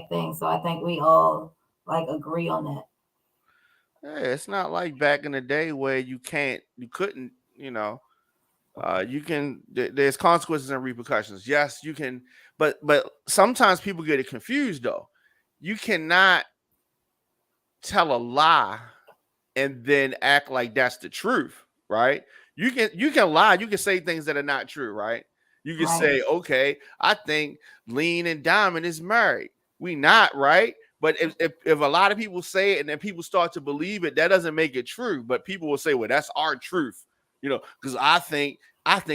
thing. So I think we all like agree on that. Yeah, it's not like back in the day where you couldn't, you can. There's consequences and repercussions. Yes, you can, but sometimes people get it confused though. You cannot tell a lie and then act like that's the truth, right? You can lie. You can say things that are not true, right? You can Right. say, okay, I think Lean and Diamond is married. We not, right? But if a lot of people say it and then people start to believe it, that doesn't make it true. But people will say, well, that's our truth, because I think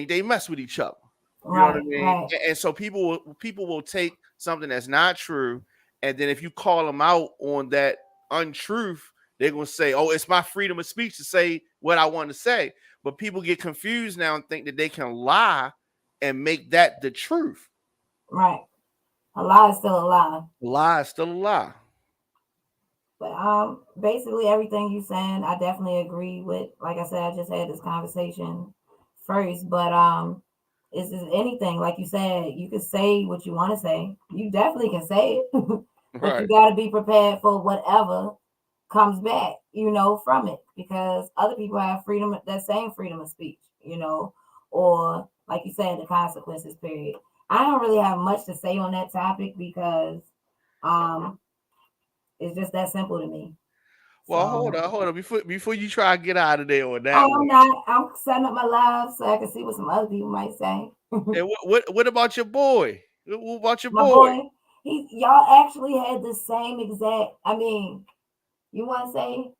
they mess with each other. You know what I Right. mean? Right. And so people will take something that's not true, and then if you call them out on that untruth, they're gonna say, "Oh, it's my freedom of speech to say what I want to say." But people get confused now and think that they can lie and make that the truth. Right. A lie is still a lie. Lie is still a lie. But basically everything you saying, I definitely agree with. Like I said, I just had this conversation first, but it's just anything. Like you said, you can say what you want to say. You definitely can say it, but you Right. got to be prepared for whatever comes back, from it, because other people have freedom, that same freedom of speech, or like you said, the consequences. Period. I don't really have much to say on that topic because um it's just that simple to me. Well, hold So, on, hold on. Before you try to get out of there on oh, that I'm one. not. I'm setting up my live so I can see what some other people might say. And what about your boy? What about your My boy? boy, y'all actually had the same exact. I mean, you want to say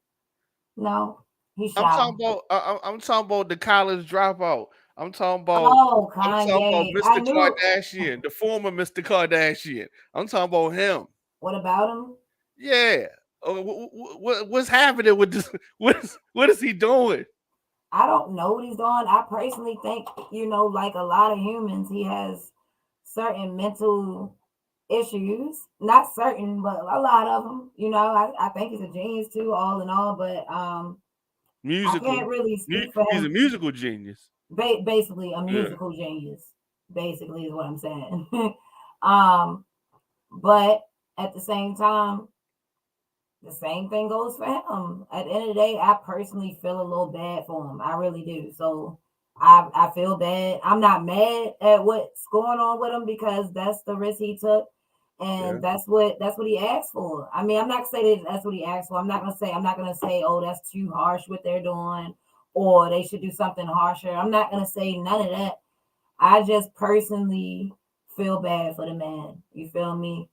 no? He's I'm shy. talking about I'm talking about the college dropout. I'm talking about Oh, I'm talking about Kanye. I Mr. knew. Kardashian, the former Mr. Kardashian. I'm talking about him. What about him? Yeah. What's happening with this? What is he doing? I don't know what he's doing. I personally think, like a lot of humans, he has certain mental issues. Not certain, but a lot of them. I think he's a genius too, all in all. But I Musical. can't really speak for He's a him. musical genius. Basically, a Yeah. musical genius. Basically, is what I'm saying. um, but at the same time, the same thing goes for him. At the end of the day, I personally feel a little bad for him. I really do. So I feel bad. I'm not mad at what's going on with him because that's the risk he took. Yeah. And that's what he asked for. I mean, I'm not gonna say that that's what he asked for. I'm not gonna say, oh, that's too harsh what they're doing, or they should do something harsher. I'm not gonna say none of that. I just personally feel bad for the man. You feel me?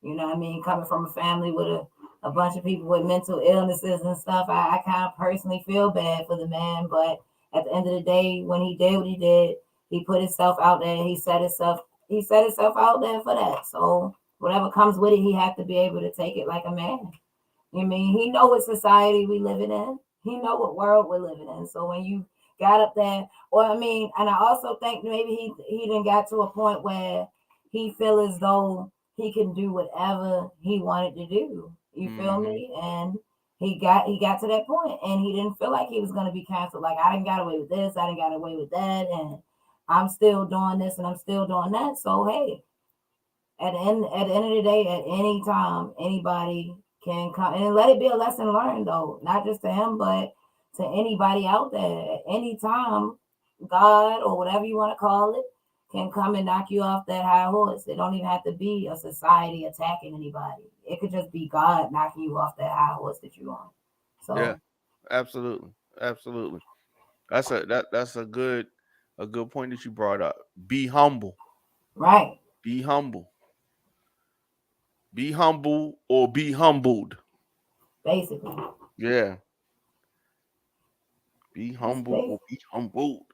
You know what I mean? Coming from a family with a bunch of people with mental illnesses and stuff, I kind of personally feel bad for the man. But at the end of the day, when he did what he did, he put himself out there. He set himself out there for that. So whatever comes with it, he had to be able to take it like a man. You mean he know what society we living in. He know what world we're living in. So when you got up there, or I mean, and I also think maybe he didn't got to a point where he feel as though he can do whatever he wanted to do. You feel Hmm. me? And he got to that point, and he didn't feel like he was gonna be canceled. Like, I didn't got away with this, I didn't got away with that, and I'm still doing this and I'm still doing that. So hey, at the end of the day, at any time, anybody can come, and let it be a lesson learned though, not just to him, but to anybody out there. At any time, God or whatever you want to call it can come and knock you off that high horse. It don't even have to be a society attacking anybody. It could just be God knocking you off that high horse that you're on. Yeah. So Absolutely. Absolutely. That's a good point that you brought up. Be humble. right, Be humble. Be humble or be humbled. basically, Yeah. Be that's humble basic. or be humbled.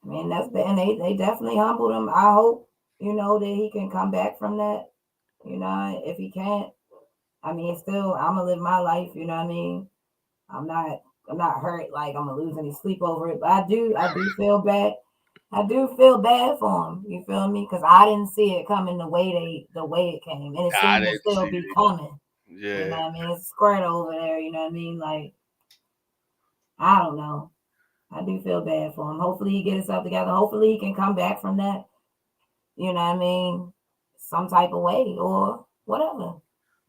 I mean, and they definitely humbled him. I hope that he can come back from that. If he can't, I mean, still, I'm gonna live my life. You know what I mean? I'm not, I'm not hurt like I'm gonna lose any sleep over it. But I do feel bad. I do feel bad for him. You feel me? Because I didn't see it coming the way it came, and it I seemed to didn't still see be it. coming. You know Yeah. what I mean? It's squirt over there. You know what I mean? Like, I don't know. I do feel bad for him. Hopefully he get himself together. Hopefully he can come back from that. You know what I mean? Some type of way, or whatever.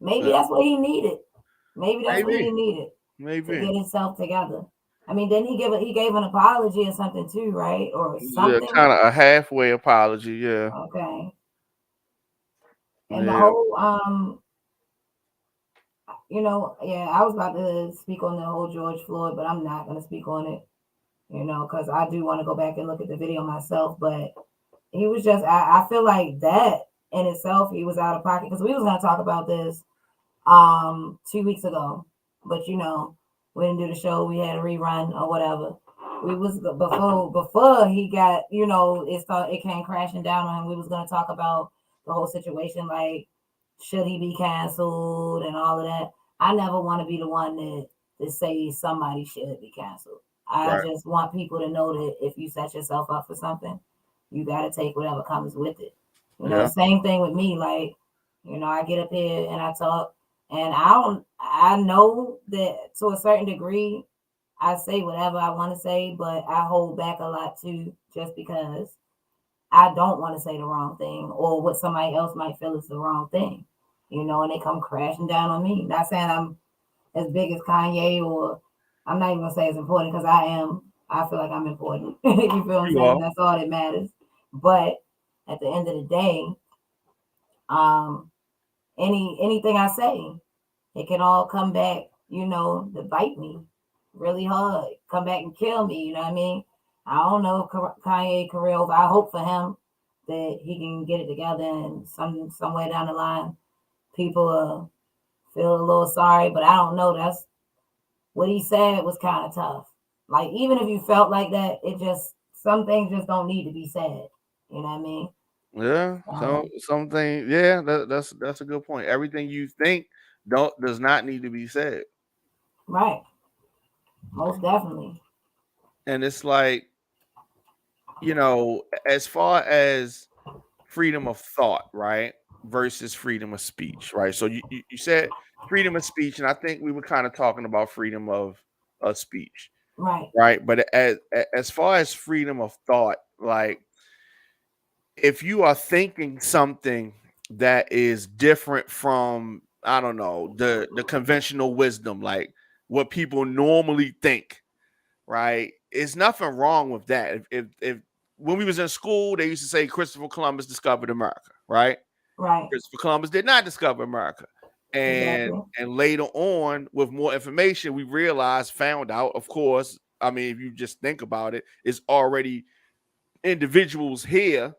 Maybe that's what he needed. Maybe that's what he Maybe, needed to maybe. get himself together. I mean, then he gave an apology or something too, right? Or Yeah, something. kind of a halfway apology. Yeah, Okay. And the yeah, whole yeah, I was about to speak on the whole George Floyd, but I'm not gonna speak on it, because I do want to go back and look at the video myself. But he was just, I feel like that in itself, he was out of pocket because we was gonna talk about this 2 weeks ago, but we didn't do the show. We had a rerun or whatever. We was before he got, it came crashing down on him. We was gonna talk about the whole situation, like should he be canceled and all of that. I never want to be the one that say somebody should be canceled. I right. just want people to know that if you set yourself up for something, you got to take whatever comes with it. Yeah, Same thing with me. Like, I get up here and I talk, and I know that to a certain degree, I say whatever I want to say, but I hold back a lot too, just because I don't want to say the wrong thing or what somebody else might feel is the wrong thing, and they come crashing down on me. Not saying I'm as big as Kanye, or I'm not even gonna say it's important because I am. I feel like I'm important. You feel what I'm you saying? are. That's all that matters. But at the end of the day, um, anything I say, it can all come back, to bite me really hard, come back and kill me. You know what I mean? I don't know Kanye career over. I hope for him that he can get it together and somewhere down the line, people feel a little sorry. But I don't know. That's what he said was kind of tough. Like even if you felt like that, it just some things just don't need to be said. You know what I mean? Yeah, so So something. Yeah, that's a good point. Everything you think don't does not need to be said, right, most definitely. and it's like as far as freedom of thought, right, versus freedom of speech, right. So you said freedom of speech, and I think we were kind of talking about freedom of speech, Right, right. But as far as freedom of thought, like if you are thinking something that is different from, I don't know, the conventional wisdom, like what people normally think, right? It's nothing wrong with that. If when we was in school, they used to say Christopher Columbus discovered America, right? right, Christopher Columbus did not discover America. And exactly, and later on, with more information, we realized, found out, of course, I mean, if you just think about it, it's already individuals here,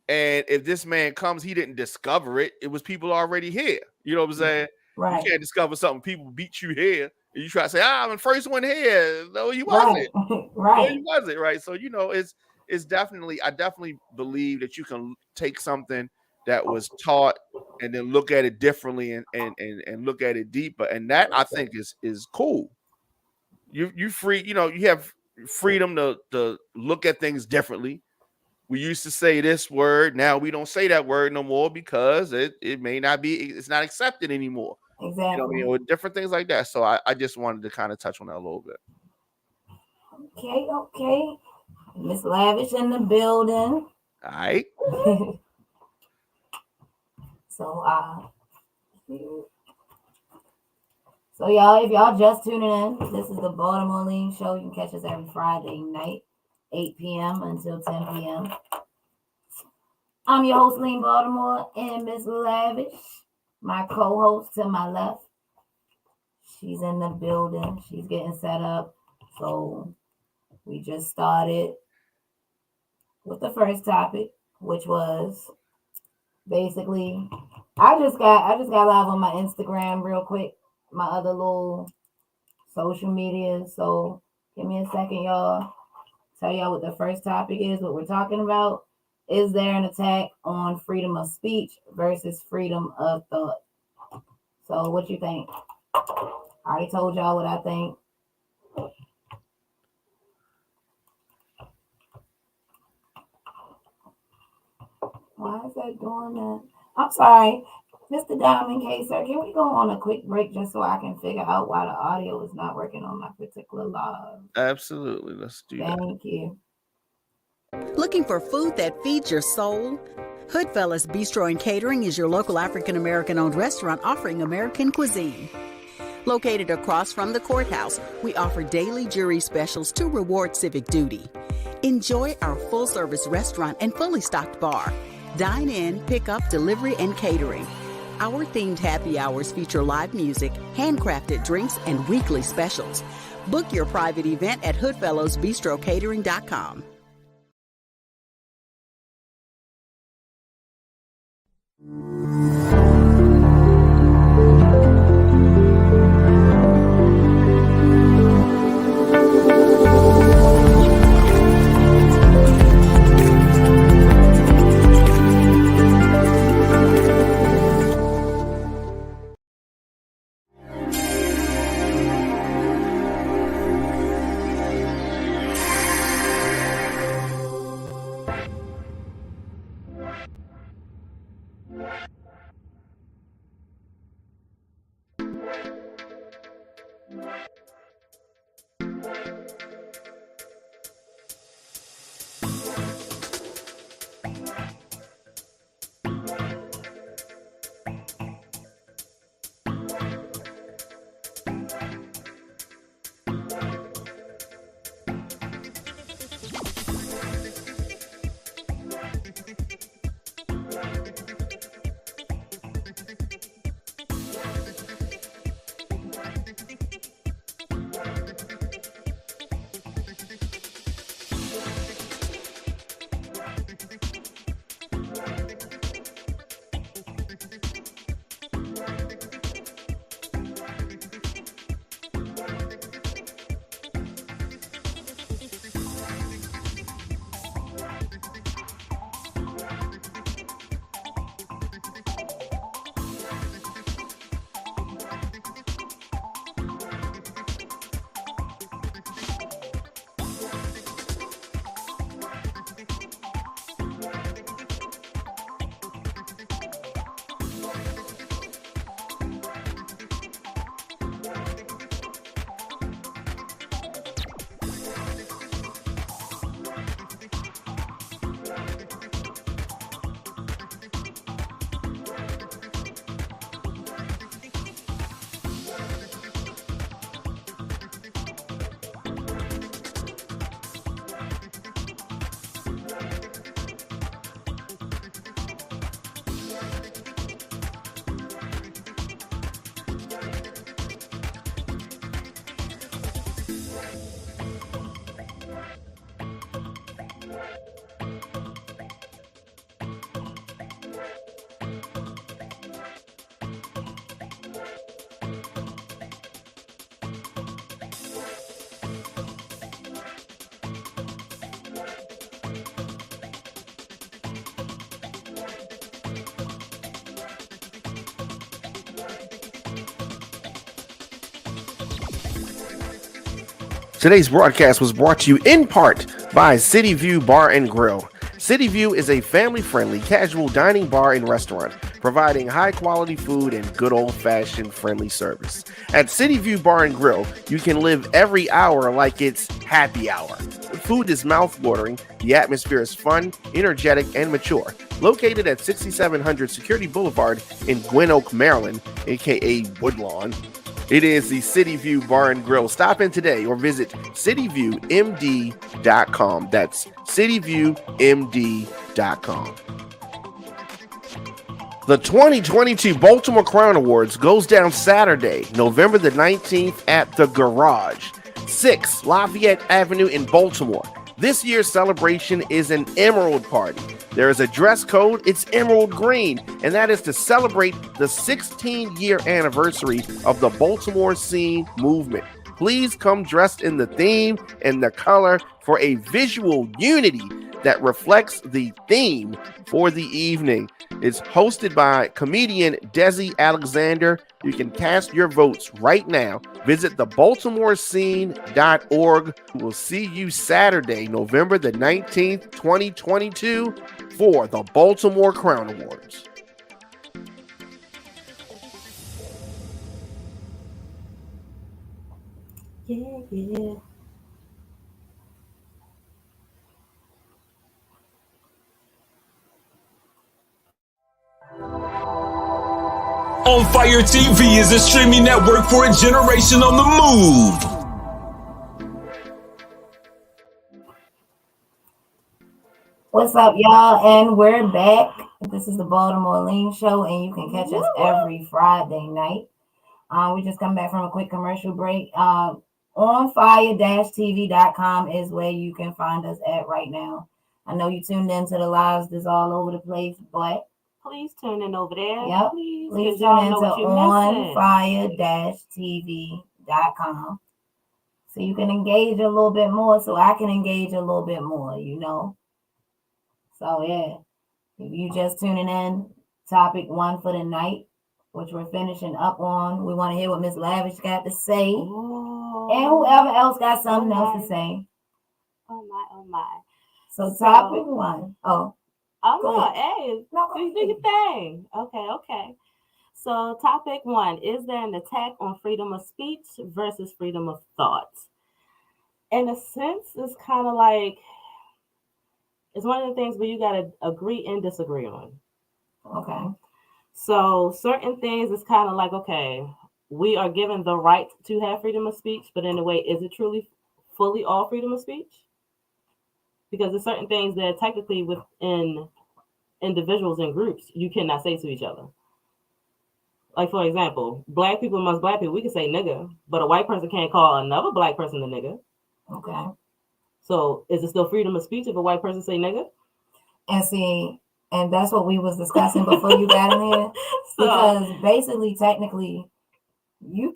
and if this man comes, he didn't discover it. It was people already here. You know what I'm saying? You right, can't discover something. People beat you here. And you try to say, I'm the first one here. No, you right, wasn't. No, right, you wasn't. Right. So, it's definitely, I definitely believe that you can take something that was taught and then look at it differently and look at it deeper. And that I think is cool. You free, you have freedom to look at things differently. We used to say this word. Now we don't say that word no more because it may not be, it's not accepted anymore. You know what I exactly. mean? Or different things like that. So I just wanted to kind of touch on that a little bit. Okay, okay. Miss Lavish in the building. All right. so so y'all, if y'all just tuning in, this is the Baltimore Lean Show. You can catch us every Friday night, 8 p.m. until 10 p.m. I'm your host, Lean Baltimore, and Miss Lavish, my co-host to my left. She's in the building. She's getting set up. So we just started with the first topic, which was basically I just got live on my Instagram real quick, my other little social media. So give me a second, y'all. Tell y'all what the first topic is, what we're talking about. Is there an attack on freedom of speech versus freedom of thought? So what you think? I already told y'all what I think. Why is that doing that? I'm sorry. Mr. Diamond K, sir, can we go on a quick break just so I can figure out why the audio is not working on my particular live? Absolutely. Let's do that. Thank you. Looking for food that feeds your soul? Hoodfellas Bistro and Catering is your local African-American-owned restaurant offering American cuisine. Located across from the courthouse, we offer daily jury specials to reward civic duty. Enjoy our full-service restaurant and fully stocked bar. Dine in, pick up, delivery, and catering. Our themed happy hours feature live music, handcrafted drinks, and weekly specials. Book your private event at hoodfellowsbistrocatering.com. Today's broadcast was brought to you in part by City View Bar and Grill. City View is a family-friendly, casual dining bar and restaurant, providing high-quality food and good old-fashioned friendly service. At City View Bar and Grill, you can live every hour like it's happy hour. The food is mouth-watering, the atmosphere is fun, energetic, and mature. Located at 6700 Security Boulevard in Gwynn Oak, Maryland, aka Woodlawn, it is the City View Bar and Grill. Stop in today or visit cityviewmd.com. That's cityviewmd.com. The 2022 Baltimore Crown Awards goes down Saturday, November the 19th at The Garage, 6 Lafayette Avenue in Baltimore. This year's celebration is an Emerald Party. There is a dress code, it's emerald green, and that is to celebrate the 16-year anniversary of the Baltimore Scene movement. Please come dressed in the theme and the color for a visual unity that reflects the theme for the evening. It's hosted by comedian Desi Alexander. You can cast your votes right now. Visit thebaltimorescene.org. We'll see you Saturday, November the 19th, 2022 for the Baltimore Crown Awards. Yeah. On Fire TV is a streaming network for a generation on the move. What's up, y'all? And we're back. This is the Baltimore Lean Show, and you can catch us every Friday night. We just come back from a quick commercial break. Onfire-tv.com is where you can find us at right now. I know you tuned into the lives that's all over the place, but please tune in over there. Yep. Please tune into onfiretv.com so you can engage a little bit more, so I can engage a little bit more, you know. So yeah, if you just tuning in, topic 1 for the night, which we're finishing up on. We want to hear what Miss Lavish got to say. Ooh. And whoever else got something else to say. Oh my. So topic 1. Oh no, hey, do your thing. Okay. So topic 1, is there an attack on freedom of speech versus freedom of thought? In a sense, it's kind of like, it's one of the things where you got to agree and disagree on. Okay. So certain things is kind of like, okay, we are given the right to have freedom of speech, but in a way, is it truly fully all freedom of speech? Because there's certain things that technically within individuals and groups, you cannot say to each other. Like, for example, black people amongst black people, we can say nigga, but a white person can't call another black person a nigga. Okay. So is it still freedom of speech if a white person say nigga? And see, and that's what we was discussing before you got in here. Because basically, technically, you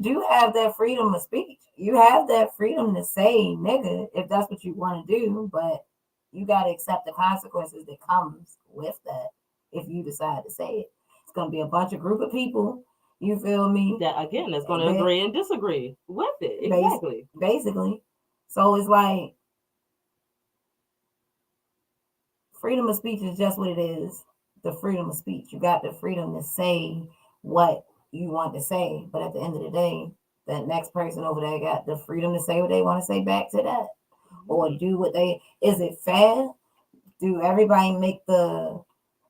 do have that freedom of speech. You have that freedom to say nigga if that's what you want to do, but you got to accept the consequences that comes with that if you decide to say it. It's going to be a bunch of group of people, you feel me? That, again, that's going to agree and disagree with it. Exactly. Basically. So it's like, freedom of speech is just what it is. The freedom of speech. You got the freedom to say what you want to say. But at the end of the day, that next person over there got the freedom to say what they want to say back to that. Or do what they... Is it fair? Do everybody make the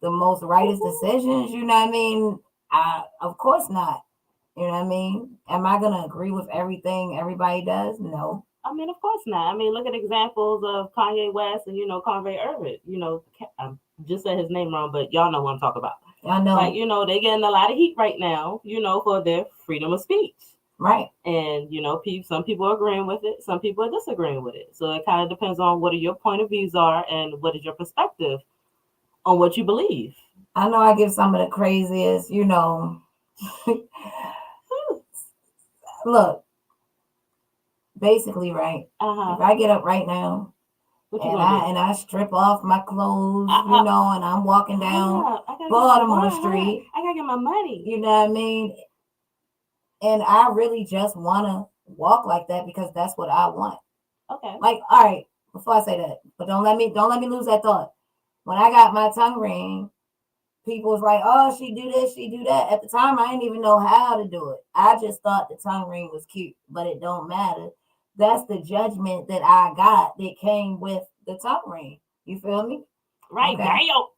most rightest decisions? You know what I mean? Of course not. You know what I mean? Am I going to agree with everything everybody does? No. I mean, of course not. I mean, look at examples of Kanye West and, Conway Irvin. I just said his name wrong, but y'all know what I'm talking about. I know. Like, they're getting a lot of heat right now, for their freedom of speech. Right. And, some people are agreeing with it. Some people are disagreeing with it. So it kind of depends on what your point of views are and what is your perspective on what you believe. I know I give some of the craziest, Look. Basically, right. If I get up right now and I strip off my clothes, and I'm walking down Baltimore Street, I gotta get my money. You know what I mean? And I really just want to walk like that because that's what I want. Okay. Like, all right, before I say that, but don't let me lose that thought. When I got my tongue ring, people was like, "Oh, she do this, she do that." At the time, I didn't even know how to do it. I just thought the tongue ring was cute, but it don't matter. That's the judgment that I got that came with the tongue ring. You feel me? Right. Okay. All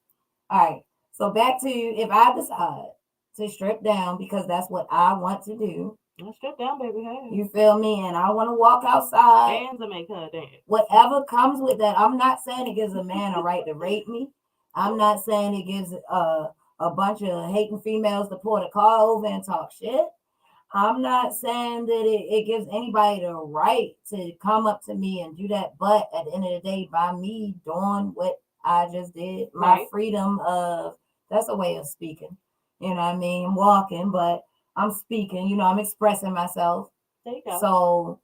right. So back to if I decide to strip down because that's what I want to do. Strip down, baby. Hey. You feel me? And I want to walk outside. Hands to make her dance. Whatever comes with that. I'm not saying it gives a man a right to rape me. I'm not saying it gives a bunch of hating females to pull the car over and talk shit. I'm not saying that it gives anybody the right to come up to me and do that. But at the end of the day, by me doing what I just did, my freedom of, that's a way of speaking. You know what I mean? Walking, but I'm speaking, I'm expressing myself. There you go. So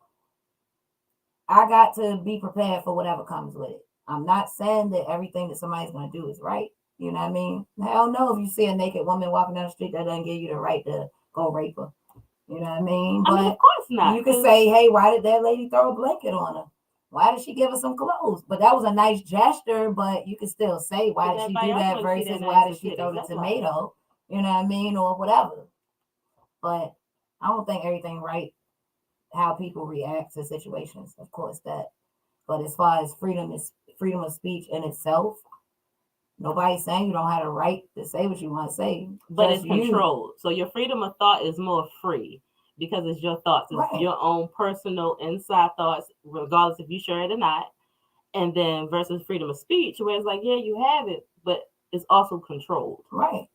I got to be prepared for whatever comes with it. I'm not saying that everything that somebody's going to do is right. You know what I mean? Hell no, if you see a naked woman walking down the street, that doesn't give you the right to go rape her. You know what I mean? But of course not. You can say, hey, why did that lady throw a blanket on her? Why did she give her some clothes? But that was a nice gesture, but you can still say, why did she do that versus why did she throw the tomato? You know what I mean? Or whatever. But I don't think everything right, how people react to situations. Of course that. But as far as freedom of speech in itself, Nobody's saying you don't have the right to say what you want to say, but just it's you. controlled. So your freedom of thought is more free because it's your thoughts. It's Right. your own personal inside thoughts, regardless if you share it or not. And then versus freedom of speech, where it's like, yeah, you have it, but it's also controlled. Right.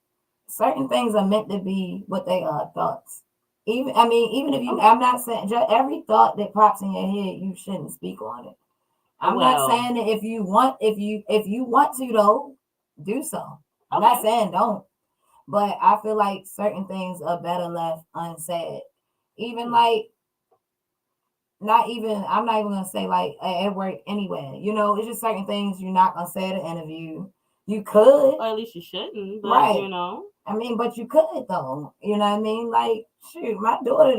Certain things are meant to be what they are, thoughts. Even if you, Okay. I'm not saying just every thought that pops in your head, you shouldn't speak on it. I'm not Well, saying that if you want to though, do so. I'm not okay. saying don't, but I feel like certain things are better left unsaid. Even like I'm not even gonna say like at work anywhere. You know, it's just certain things you're not gonna say at an interview. You could, Or at least you shouldn't, but right? you know. I mean, but you could though. You know what I mean? Like, shoot, my daughter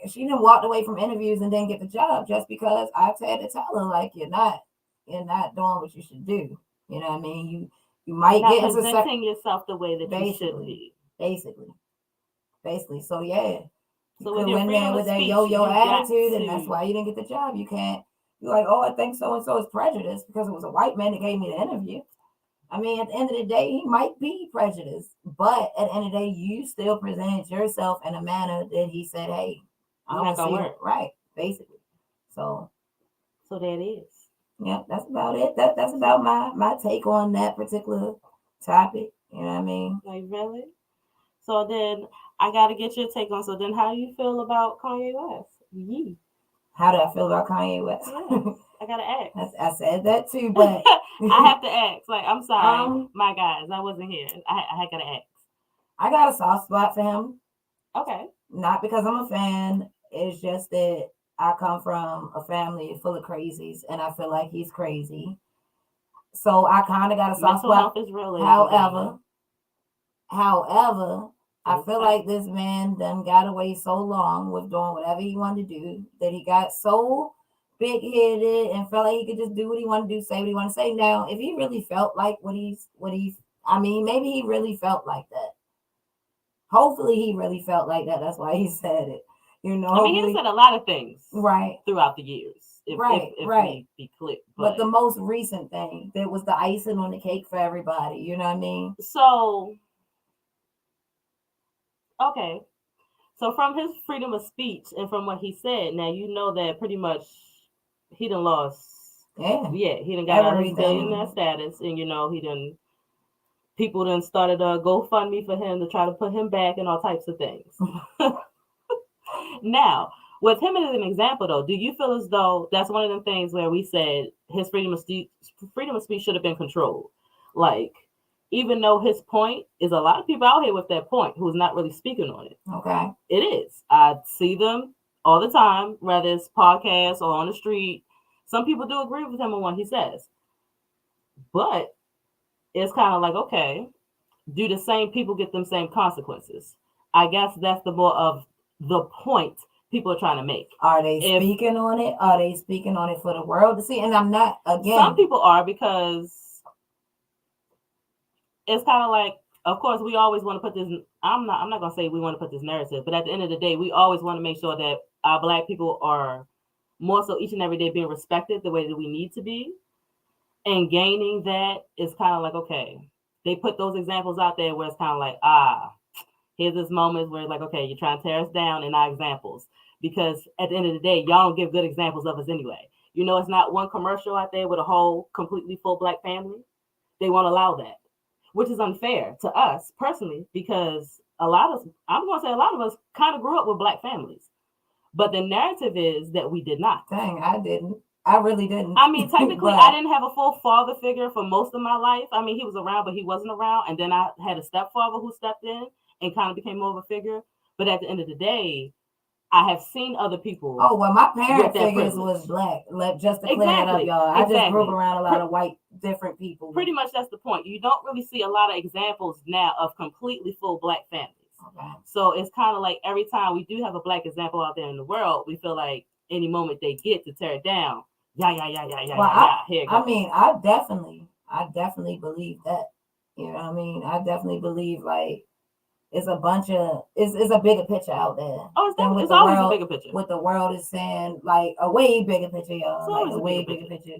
she didn't walk away from interviews and didn't get the job just because I had to tell her like you're not doing what you should do. You know what I mean? You might You're get not into presenting yourself the way that you should be. Basically. So yeah. So You with could your win freedom there of with that speech, yo-yo you got attitude, and that's to. why you didn't get the job. You can't. You're like, oh, I think so and so is prejudiced because it was a white man that gave me the interview. I mean, at the end of the day, he might be prejudiced, but at the end of the day, you still presented yourself in a manner that he said, "Hey, I We're don't not gonna see work." it." Right, basically. So So that is. yeah, that's about it. That's about my take on that particular topic. You know what I mean? Like really? So then I gotta get your take on. So then, how do you feel about Kanye West? Yee. How do I feel about Kanye West? Yeah, I gotta ask. I said that too, but I have to ask. Like, I'm sorry, my guys, I wasn't here. I gotta ask. I got a soft spot for him. Okay. Not because I'm a fan. It's just that I come from a family full of crazies, and I feel like he's crazy. So I kind of got a soft Mental spot. health is real. However, I feel like this man done got away so long with doing whatever he wanted to do that he got so big headed and felt like he could just do what he wanted to do, say what he wanted to say. Now, if he really felt like maybe he really felt like that. Hopefully he really felt like that. That's why he said it. You know, I mean, he said a lot of things right throughout the years. If we be clear. But the most recent thing that was the icing on the cake for everybody. You know what I mean? So, okay. So from his freedom of speech and from what he said, now you know that pretty much he done lost. Yeah. He done got out of his billionaire status, and you know people done started a GoFundMe for him to try to put him back and all types of things. Now, with him as an example, though, do you feel as though that's one of the things where we said his freedom of speech should have been controlled? Like, even though his point is a lot of people out here with that point who's not really speaking on it. Okay. It is. I see them all the time, whether it's podcasts or on the street. Some people do agree with him on what he says. But it's kind of like, okay, do the same people get them same consequences? I guess that's the more of the point people are trying to make. Are they speaking on it? Are they speaking on it for the world to see? And I'm not, again. Some people are, because it's kind of like, of course, we always want to put this, I'm not going to say we want to put this narrative, but at the end of the day, we always want to make sure that our Black people are more so each and every day being respected the way that we need to be. And gaining that is kind of like, okay, they put those examples out there where it's kind of like, here's this moment where it's like, okay, you're trying to tear us down in our examples. Because at the end of the day, y'all don't give good examples of us anyway. You know, it's not one commercial out there with a whole completely full Black family. They won't allow that, which is unfair to us personally, because I'm going to say a lot of us kind of grew up with Black families. But the narrative is that we did not. Dang, I didn't. I really didn't. I mean, technically, I didn't have a full father figure for most of my life. I mean, he was around, but he wasn't around. And then I had a stepfather who stepped in and kind of became more of a figure. But at the end of the day, I have seen other people. Oh, well, my parent figures was Black. Just to clear that up, y'all. I just grew up around a lot of white, different people. Pretty much that's the point. You don't really see a lot of examples now of completely full Black families. Okay. So it's kind of like every time we do have a Black example out there in the world, we feel like any moment they get to tear it down. Here it goes. I mean, I definitely believe that. You know what I mean? I definitely believe like it's a bigger picture out there. Oh, it's always a bigger picture. What the world is saying, like a way bigger picture, y'all. Like a way bigger picture.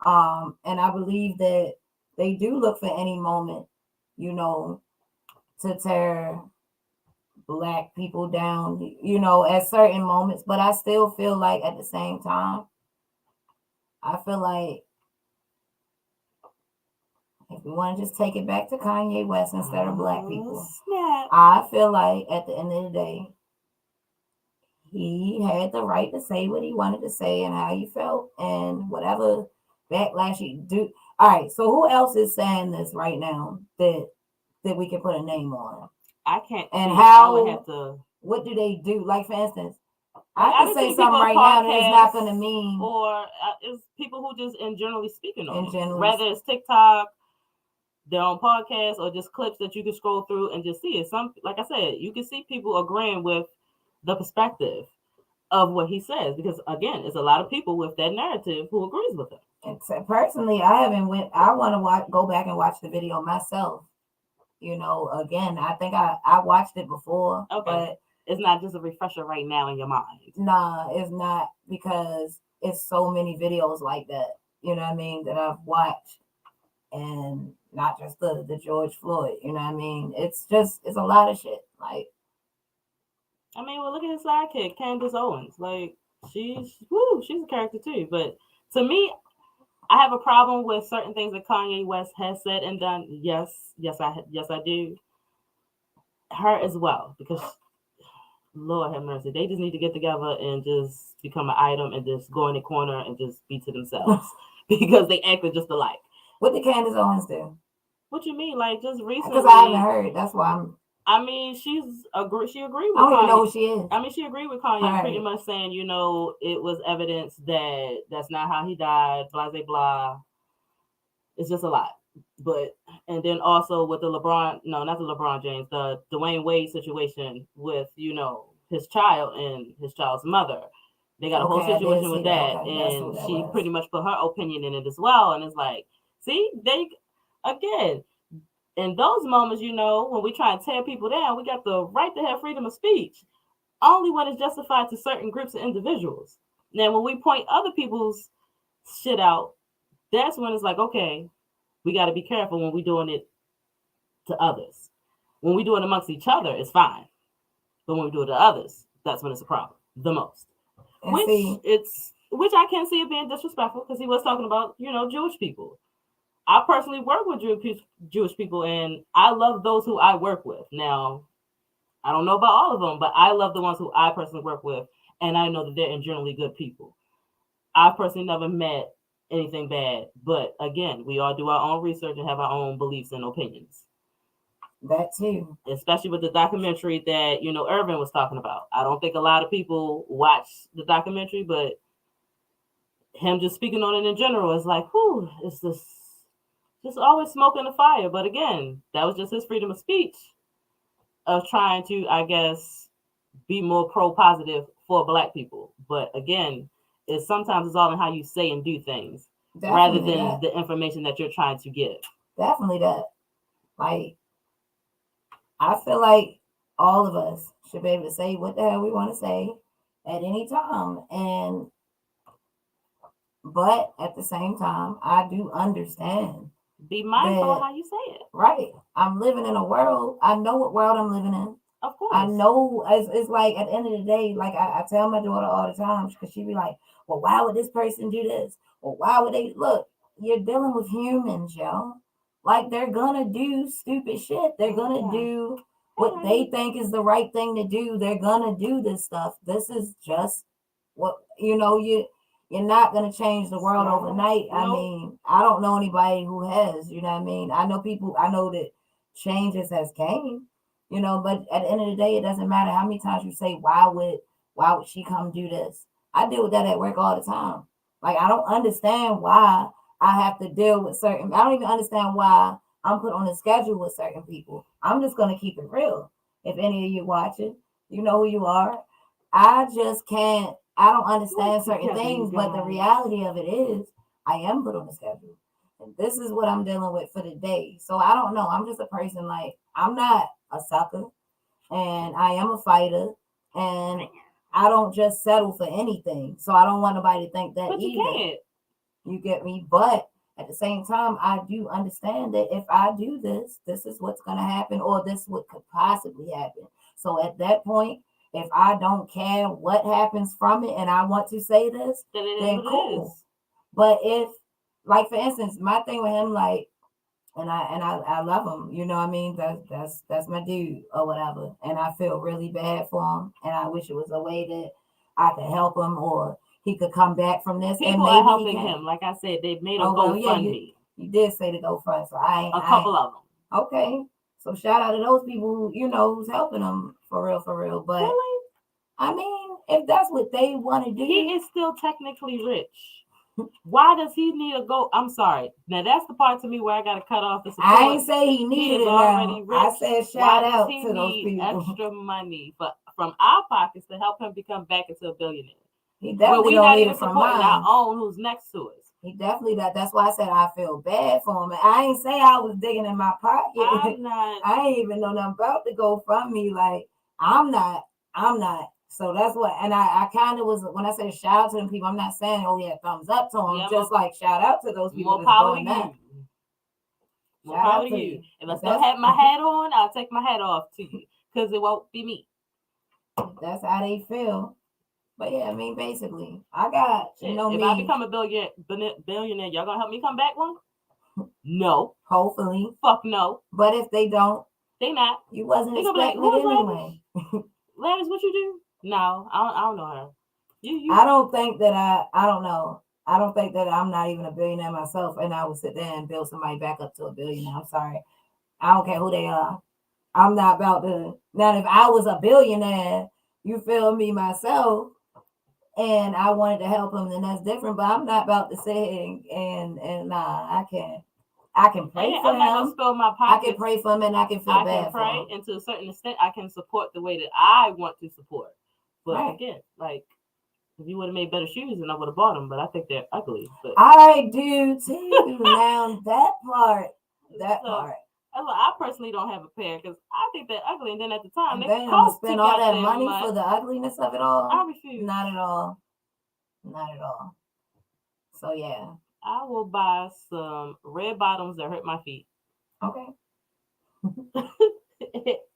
And I believe that they do look for any moment, you know, to tear Black people down, you know, at certain moments. But I still feel like at the same time, I feel like if we want to just take it back to Kanye West instead of Black people, Snap. I feel like at the end of the day, he had the right to say what he wanted to say and how he felt, and whatever backlash he do. All right, so who else is saying this right now that we can put a name on? I can't. And see. how? I would have to. What do they do? Like for instance, I I can done say seen something people right on now that it's not going to podcasts, mean. or it's people who just in generally speaking on In it. generally Whether it's TikTok, their own podcasts, or just clips that you can scroll through and just see it. Some, like I said, you can see people agreeing with the perspective of what he says, because again, it's a lot of people with that narrative who agrees with him. And so personally, I haven't went. I want to go back and watch the video myself. You know, again, I think I watched it before, Okay. but It's not just a refresher right now in your mind. nah, it's not, because it's so many videos like that. You know what I mean? That I've watched, and not just the George Floyd. You know what I mean? It's a lot of shit. Like, I mean, well, look at his sidekick, Candace Owens. Like, she's a character too. But to me, I have a problem with certain things that Kanye West has said and done. Yes, I do. Her as well, because Lord have mercy, they just need to get together and just become an item and just go in the corner and just be to themselves because they acted just alike. what did Candace Owens do? What you mean? Like, just recently? Because I haven't heard. That's why I'm. I mean, she agreed with I don't Kanye. even know who she is. I mean, she agreed with Kanye, pretty much saying, you know, it was evidence that that's not how he died, blah, blah, blah. It's just a lot. But, and then also with the LeBron James, the Dwayne Wade situation with, you know, his child and his child's mother. They got a whole situation with that. And she pretty much put her opinion in it as well. And it's like, see, again, in those moments, you know, when we try and tear people down, we got the right to have freedom of speech, only when it's justified to certain groups of individuals. Now, when we point other people's shit out, that's when it's like, okay, we got to be careful when we're doing it to others. When we do it amongst each other, it's fine. But when we do it to others, that's when it's a problem, the most. Which I can see it being disrespectful, because he was talking about, you know, Jewish people. I personally work with Jewish people, and I love those who I work with. Now, I don't know about all of them, but I love the ones who I personally work with, and I know that they're generally good people. I've personally never met anything bad, but again, we all do our own research and have our own beliefs and opinions. That too. Especially with the documentary that, you know, Irvin was talking about. I don't think a lot of people watch the documentary, but him just speaking on it in general is like, whew, it's just always smoking the fire. But again, that was just his freedom of speech of trying to, I guess, be more pro-positive for Black people. But again, sometimes it's all in how you say and do things, rather than the information that you're trying to give. Definitely that. Like, I feel like all of us should be able to say what the hell we want to say at any time. But at the same time, I do understand. Be mindful of how you say it. Right. I'm living in a world. I know what world I'm living in. Of course. I know it's like at the end of the day, like I tell my daughter all the time, because she be like, well, why would this person do this? Or why would they look? You're dealing with humans, yo. Like, they're gonna do stupid shit. They're gonna do what they think is the right thing to do. They're gonna do this stuff. This is just what, you know, you're not gonna change the world overnight. I mean, I don't know anybody who has, you know what I mean? I know that changes has came, you know, but at the end of the day, it doesn't matter how many times you say, why would she come do this? I deal with that at work all the time. Like, I don't understand why I have to deal with I don't even understand why I'm put on a schedule with certain people. I'm just going to keep it real. If any of you watching, you know who you are. I just can't, I don't understand certain things, but the reality of it is I am put on a schedule. And this is what I'm dealing with for the day. So I don't know. I'm just a person, like, I'm not a sucker, and I am a fighter, and I don't just settle for anything. So I don't want nobody to think that but either. You can't. You get me? But At the same time, I do understand that if I do this, this is what's going to happen, or this what could possibly happen. So at that point, if I don't care what happens from it and I want to say this, then cool. But if, like for instance, my thing with him, like, and I love him, you know what I mean? That's my dude or whatever. And I feel really bad for him, and I wish it was a way that I could help him or he could come back from this. People and maybe are helping him. Like I said, they've made a GoFundMe. You did say to GoFundMe, so a couple of them. Okay, so shout out to those people who who's helping them for real. But really? I mean, if that's what they want to do, he is still technically rich. Why does he need a go? I'm sorry. Now that's the part to me where I got to cut off the support. I ain't say he needed it already. I said shout out to those people. Extra money from our pockets to help him become back into a billionaire. He definitely don't need it from mine. Our own, who's next to us. He definitely that. That's why I said I feel bad for him. And I ain't say I was digging in my pocket. I ain't even know nothing about the GoFundMe. Like I'm not. So that's what. And I kind of was when I said shout out to them people. I'm not saying thumbs up to them. Just like shout out to those people. More power to you. More power to you. If I still have my hat on, I'll take my hat off to you because it won't be me. That's how they feel. But yeah, I mean, basically, I got if me. I become a billionaire, y'all gonna help me come back one? No. Hopefully. Fuck no. But if they don't, they not. You wasn't expecting it anyway. Lavish, what you do? No, I don't know her. You. I don't think that I don't know. I don't think that I'm not even a billionaire myself, and I would sit there and build somebody back up to a billionaire. I'm sorry. I don't care who they are. I'm not about to. Now, if I was a billionaire, you feel me, myself, and I wanted to help him, then that's different. But I'm not about to say and nah, I can pray for him. I can pray for him, and I can feel bad for him. I can pray, and to a certain extent, I can support the way that I want to support. But again, like if you would have made better shoes, then I would have bought them. But I think they're ugly. But I do too. Now that part. I personally don't have a pair because I think they're ugly, and then at the time they cost spend all that money for the ugliness of it all. I refuse. Not at all. So yeah, I will buy some red bottoms that hurt my feet. Okay.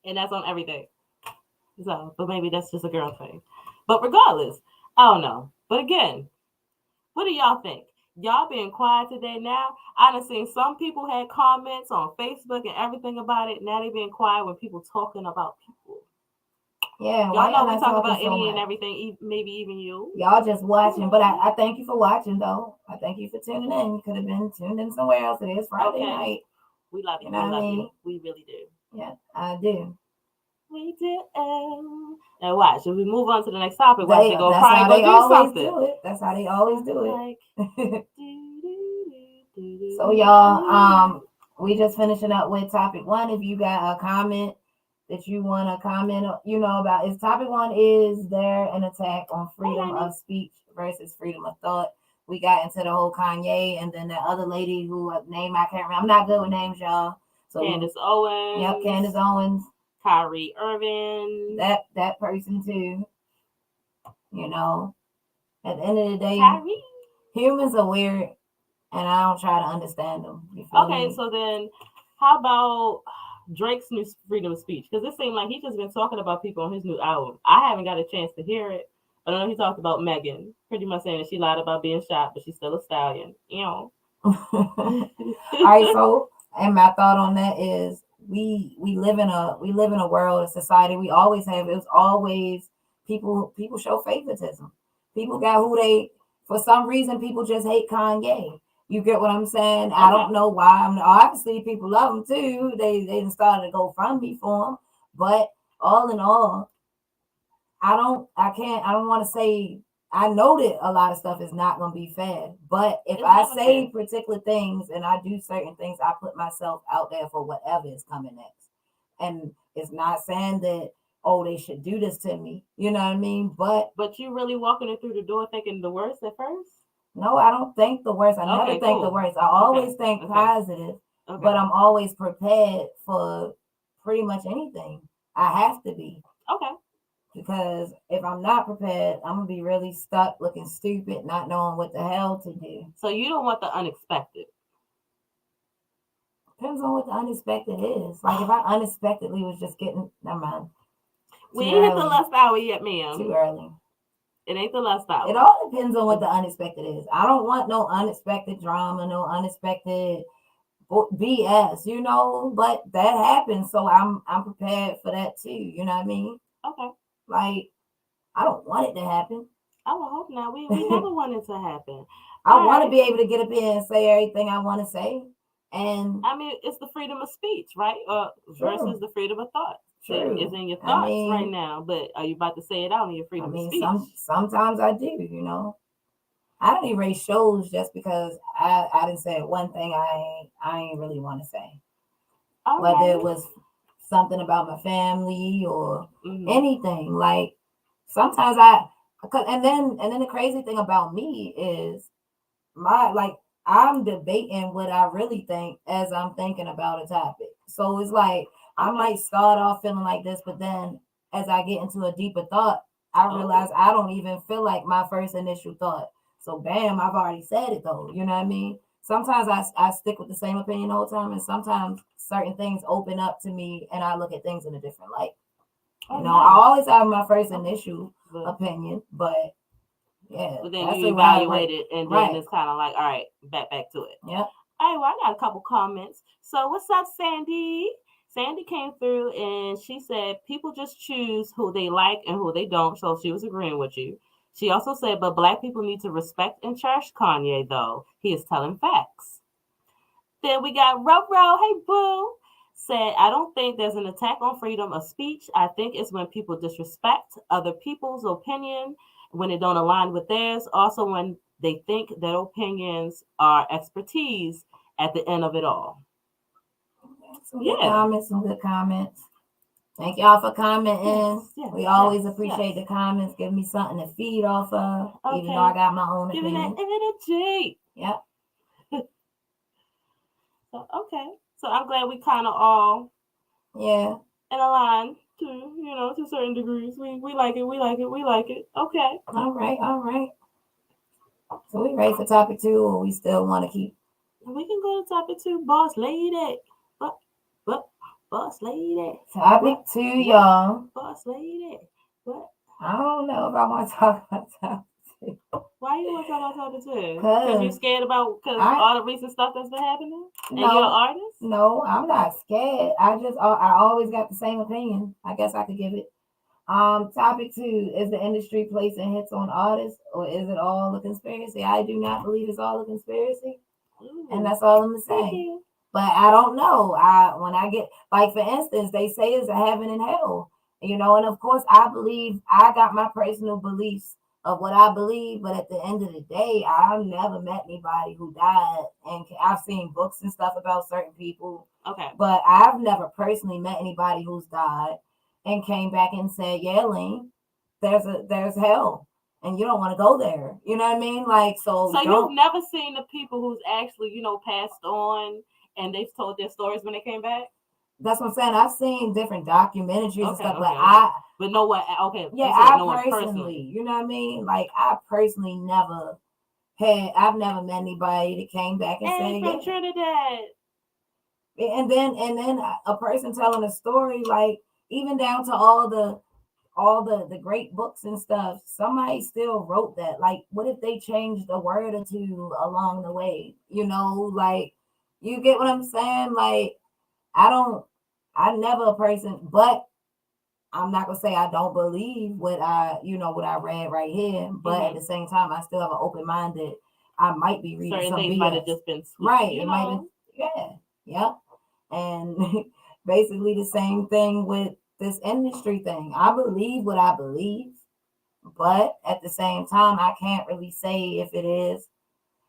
And that's on everything. So, but maybe that's just a girl thing. But regardless, I don't know. But again, what do y'all think? Y'all being quiet today now. I done seen some people had comments on Facebook and everything about it. Now they being quiet when people talking about people. Yeah, y'all know we talk about any and everything, maybe even you. Y'all just watching, but I thank you for watching though. I thank you for tuning in. You could have been tuned in somewhere else. It is Friday night. We love you. We love you. We really do. Yeah, I do. We do. Now watch. If we move on to the next topic, we'll have to go probably go do something. Do it. That's how they always do it. So y'all, we just finishing up with topic 1. If you got a comment that you want to comment, about, is topic 1, is there an attack on freedom of speech versus freedom of thought? We got into the whole Kanye and then that other lady who name I can't remember. I'm not good with names, y'all. So Candace Owens. Yep, Candace Owens. Kyrie Irving. That person too. At the end of the day, Kyrie. Humans are weird, and I don't try to understand them. Okay, so then how about Drake's new freedom of speech? Because it seemed like he's just been talking about people on his new album. I haven't got a chance to hear it. I don't know. He talked about Megan, pretty much saying that she lied about being shot, but she's still a stallion. All right. So, and my thought on that is, we live in a world, a society. We always have. It was always people show favoritism. People got who they. For some reason, people just hate Kanye. You get what I'm saying? Okay. I don't know why. Obviously, people love him too. They started to go GoFundMe for him. But all in all, I don't want to say, I know that a lot of stuff is not going to be fair. But if I say particular things and I do certain things, I put myself out there for whatever is coming next. And it's not saying that, they should do this to me. You know what I mean? But you really walking it through the door thinking the worst at first? No, I don't think the worst. I never think the worst. I always think positive, but I'm always prepared for pretty much anything. I have to be. Okay. Because if I'm not prepared, I'm going to be really stuck looking stupid, not knowing what the hell to do. So you don't want the unexpected? Depends on what the unexpected is. Like if I unexpectedly was just getting, never mind. We ain't hit the last hour yet, ma'am. Too early. It ain't the last hour. It all depends on what the unexpected is. I don't want no unexpected drama, no unexpected BS, you know. But that happens, so I'm prepared for that too. You know what I mean? Okay. Like I don't want it to happen. I would hope not. We never want it to happen. I want to be able to get up here and say everything I want to say. And I mean, it's the freedom of speech, right? Versus the freedom of thought. True. It's in your thoughts right now, but are you about to say it out in your freedom of speech? Sometimes I do, you know. I don't erase shows just because I didn't say one thing I ain't really want to say. Okay. Whether it was something about my family or anything. Like sometimes and then the crazy thing about me is I'm debating what I really think as I'm thinking about a topic. So it's like I might start off feeling like this, but then as I get into a deeper thought, I realize I don't even feel like my first initial thought. So bam, I've already said it though. You know what I mean? Sometimes I stick with the same opinion the whole time, and sometimes certain things open up to me and I look at things in a different light. You know, I always have my first initial opinion, but yeah. But then you evaluate it, and then it's kind of like, all right, back to it. Yeah. All right, well, I got a couple comments. So what's up, Sandy? Sandy came through and she said people just choose who they like and who they don't. So she was agreeing with you. She also said, but Black people need to respect and cherish Kanye, though. He is telling facts. Then we got Ro. Hey, boo. Said, I don't think there's an attack on freedom of speech. I think it's when people disrespect other people's opinion, when it don't align with theirs. Also, when they think their opinions are expertise at the end of it all. Some good comments. Thank y'all for commenting. Yes, we always appreciate the comments. Give me something to feed off of, even though I got my own opinion. Giving that energy. Yep. So I'm glad we kind of all in a line to certain degrees. We like it. Okay. All right. So we ready for topic 2, or we still want to keep? We can go to topic 2, boss lady. Boss lady. Topic 2, y'all. Boss lady. What? I don't know if I want to talk about topic 2. Why you want to talk about topic 2? Because you're scared about all the recent stuff that's been happening? And you're an artist? No, I'm not scared. I always got the same opinion. I guess I could give it. Topic 2, is the industry placing hits on artists, or is it all a conspiracy? I do not believe it's all a conspiracy. And that's all I'm going to say. But I don't know. When I get, like, for instance, they say it's a heaven and hell, and of course I believe, I got my personal beliefs of what I believe, but at the end of the day, I've never met anybody who died, and I've seen books and stuff about certain people. Okay. But I've never personally met anybody who's died and came back and said, yeah, Lean, there's hell. And you don't want to go there. You know what I mean? Like, so you've never seen the people who's actually, passed on and they've told their stories when they came back? That's what I'm saying. I've seen different documentaries and stuff, but no one. Okay. Yeah, I personally, you know what I mean? Like, I personally I've never met anybody that came back and said, from Trinidad. And then a person telling a story, like, even down to all the great books and stuff, somebody still wrote that. Like, what if they changed a word or two along the way? Like, you get what I'm saying? Like, I never a person, but I'm not gonna say I don't believe what I read right here, but at the same time, I still have an open mind that I might be reading certain some things BS. Might have just been right. It might be, yeah. And basically the same thing with this industry thing. I believe what I believe, but at the same time, I can't really say if it is.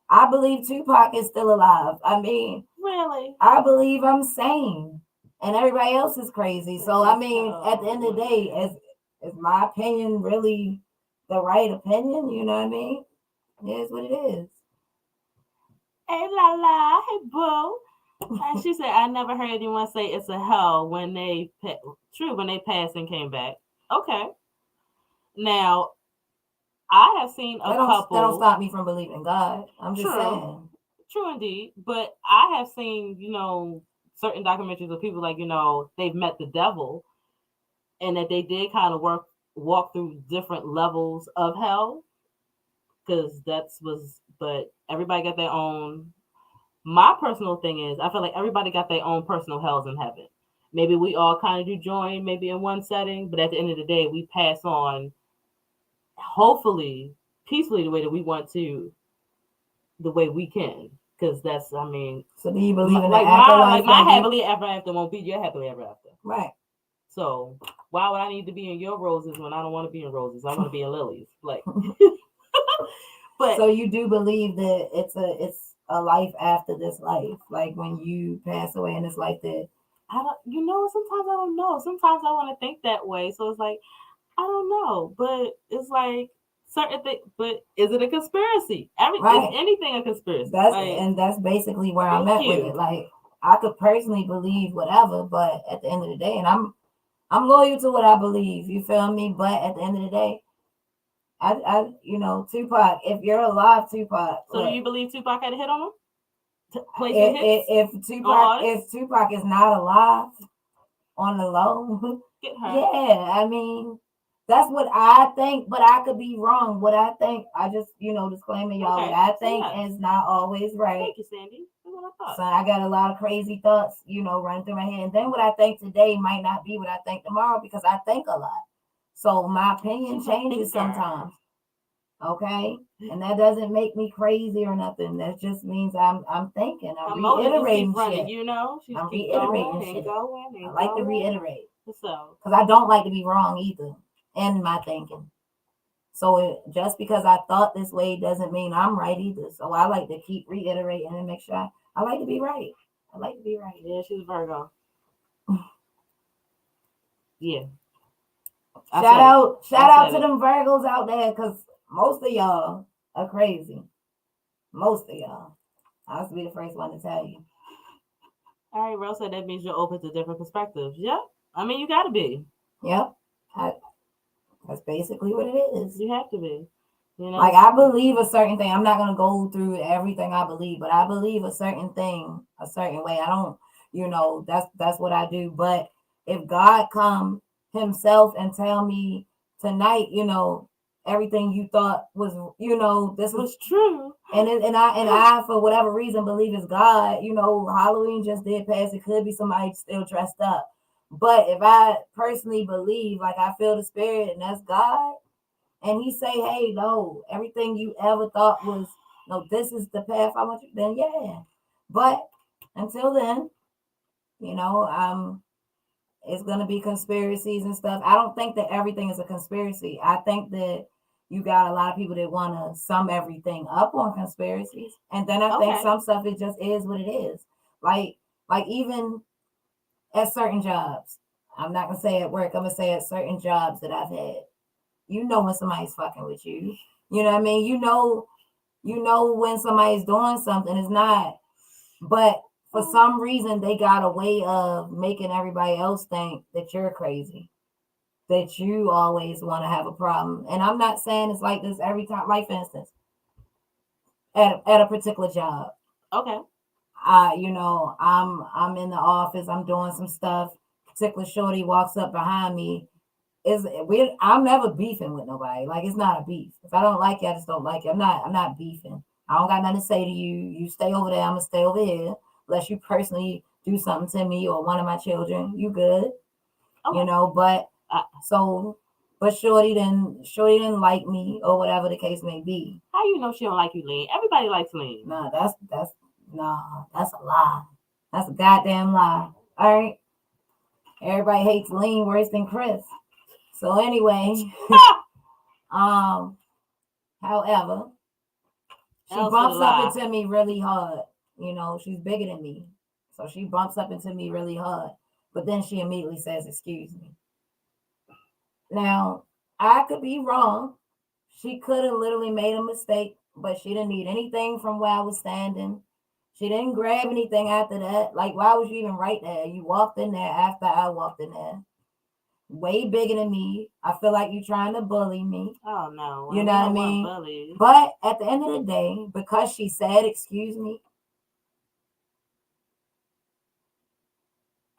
I believe Tupac is still alive. I mean, really, I believe I'm sane, and everybody else is crazy. So I mean, at the end of the day, is my opinion really the right opinion? You know what I mean? It is what it is. Hey, la, hey, boo. And she said, I never heard anyone say it's a hell when they passed and came back. Okay. Now, I have seen a couple. That don't stop me from believing in God. I'm just saying. True indeed. But I have seen, certain documentaries of people like, they've met the devil and that they did kind of walk through different levels of hell, because but everybody got their own. My personal thing is, I feel like everybody got their own personal hells in heaven. Maybe we all kind of do join, maybe in one setting, but at the end of the day, we pass on, hopefully, peacefully, the way that we want to, the way we can. Because that's, So do you believe in like the afterlife? my happily ever after won't be your happily ever after. Right. So why would I need to be in your roses when I don't want to be in roses? I want to be in lilies. Like, but so you do believe that it's a life after this life, like when you pass away in this life, that I don't. Sometimes I don't know. Sometimes I want to think that way. So it's like, I don't know, but it's like certain things. But is it a conspiracy? Is anything a conspiracy? That's basically where I'm at with it. Like, I could personally believe whatever, but at the end of the day, and I'm loyal to what I believe. You feel me? But at the end of the day, I Tupac. If you're alive, Tupac. So do you believe Tupac had a hit on him? If Tupac is not alive on the low, yeah, that's what I think, but I could be wrong. What I think, I just disclaimer, y'all. What I think is not always right. Thank you, Sandy. That's what I thought. So I got a lot of crazy thoughts, running through my head. And then what I think today might not be what I think tomorrow, because I think a lot. So my opinion changes sometimes. Okay, and that doesn't make me crazy or nothing. That just means I'm thinking. I'm reiterating shit. I'm reiterating shit. I like to reiterate, because I don't like to be wrong either in my thinking. So just because I thought this way doesn't mean I'm right either. So I like to keep reiterating and make sure I like to be right. I like to be right. Yeah, she's Virgo. Yeah. Shout out to them Virgos out there, because most of y'all are crazy. Most of y'all. I have to be the first one to tell you. All right, Rose said that means you're open to different perspectives. Yep. You got to be. Yep. That's basically what it is. You have to be. Like, I believe a certain thing. I'm not going to go through everything I believe, but I believe a certain thing a certain way. I don't, that's what I do. But if God come himself and tell me tonight, everything you thought was, this was true. And I, for whatever reason, believe it's God. Halloween just did pass. It could be somebody still dressed up. But if I personally believe, like, I feel the spirit and that's God, and he say, hey, no, everything you ever thought was, no, this is the path I want you, then yeah. But until then, it's going to be conspiracies and stuff. I don't think that everything is a conspiracy. I think that you got a lot of people that want to sum everything up on conspiracies. And then I think some stuff, it just is what it is. Like even at certain jobs, I'm not going to say at work, I'm going to say at certain jobs that I've had, when somebody's fucking with you. You know what I mean? You know when somebody's doing something. It's not. But for some reason, they got a way of making everybody else think that you're crazy, that you always want to have a problem. And I'm not saying it's like this every time. Like, for instance, at a particular job. Okay. I'm in the office. I'm doing some stuff. Particular shorty walks up behind me. I'm never beefing with nobody. Like, it's not a beef. If I don't like you, I just don't like you. I'm not beefing. I don't got nothing to say to you. You stay over there, I'm gonna stay over here. Unless you personally do something to me or one of my children, you good. Okay. But Shorty didn't like me or whatever the case may be. How you know she don't like you, Lean? Everybody likes Lean. No, that's a lie. That's a goddamn lie. All right. Everybody hates Lean worse than Chris. So anyway, however, she bumps up into me really hard. She's bigger than me. So she bumps up into me really hard. But then she immediately says, excuse me. Now, I could be wrong. She could have literally made a mistake, but she didn't need anything from where I was standing. She didn't grab anything after that. Like, why was you even right there? You walked in there after I walked in there. Way bigger than me. I feel like you're trying to bully me. Oh, no. You know what I mean? But at the end of the day, because she said, excuse me,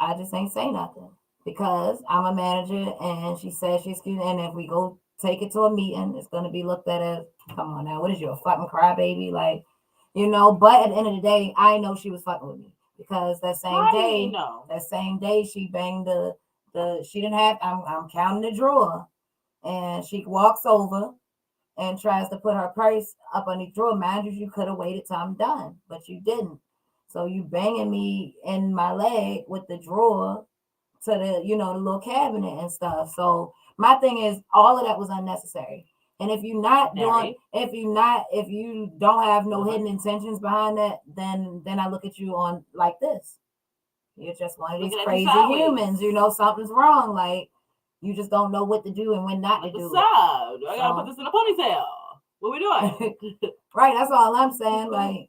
I just ain't say nothing because I'm a manager and she said she's excused. And if we go take it to a meeting, it's going to be looked at as, come on now, what is you, a fucking crybaby? Like, but at the end of the day, I know she was fucking with me because that same day she banged she didn't have, I'm counting the drawer, and she walks over and tries to put her purse up on the drawer. Mind you could have waited till I'm done, but you didn't. So you banging me in my leg with the drawer to the little cabinet and stuff. So my thing is, all of that was unnecessary. And if you're not doing, if you don't have no hidden intentions behind that, then I look at you on like this. You're just one of these crazy humans. Something's wrong. Like, you just don't know what to do and when not to do it. I gotta put this in a ponytail. What we doing? Right, that's all I'm saying. Like,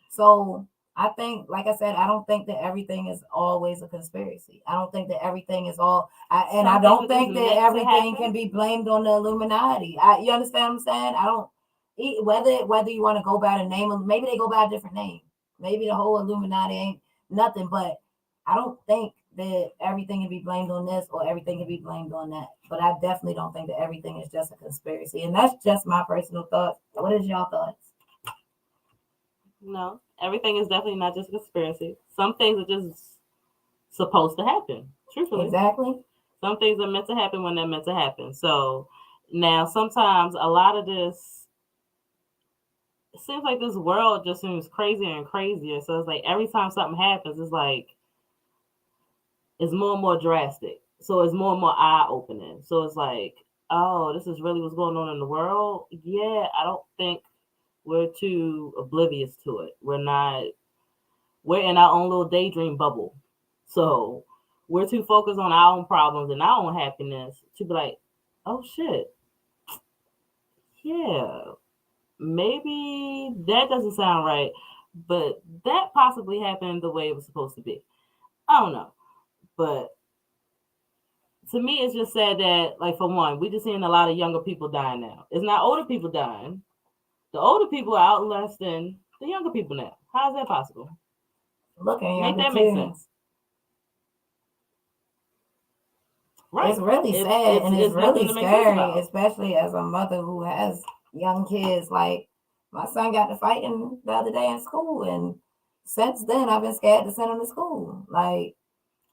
so I think, like I said, I don't think that everything is always a conspiracy. I don't think that everything is I don't think that everything can be blamed on the Illuminati. You understand what I'm saying? I don't, whether you want to go by the name of, maybe they go by a different name. Maybe the whole Illuminati ain't nothing, but I don't think that everything can be blamed on this or everything can be blamed on that. But I definitely don't think that everything is just a conspiracy. And that's just my personal thought. What is y'all thoughts? No, everything is definitely not just a conspiracy. Some things are just supposed to happen. Truthfully. Exactly. Some things are meant to happen when they're meant to happen. So now sometimes a lot of this, it seems like this world just seems crazier and crazier. So it's like every time something happens, it's like it's more and more drastic. So it's more and more eye-opening. So it's like, oh, this is really what's going on in the world? Yeah, I don't think we're too oblivious to it. We're in our own little daydream bubble. So we're too focused on our own problems and our own happiness to be like, oh shit. Yeah, maybe that doesn't sound right, but that possibly happened the way it was supposed to be. I don't know. But to me, it's just sad that, like, for one, we're just seeing a lot of younger people dying now. It's not older people dying. The older people are outlasting the younger people now. How is that possible? Make that make sense? Right. It's really sad and it's really scary, especially as a mother who has young kids. Like, my son got to fighting the other day in school, and since then I've been scared to send him to school. Like,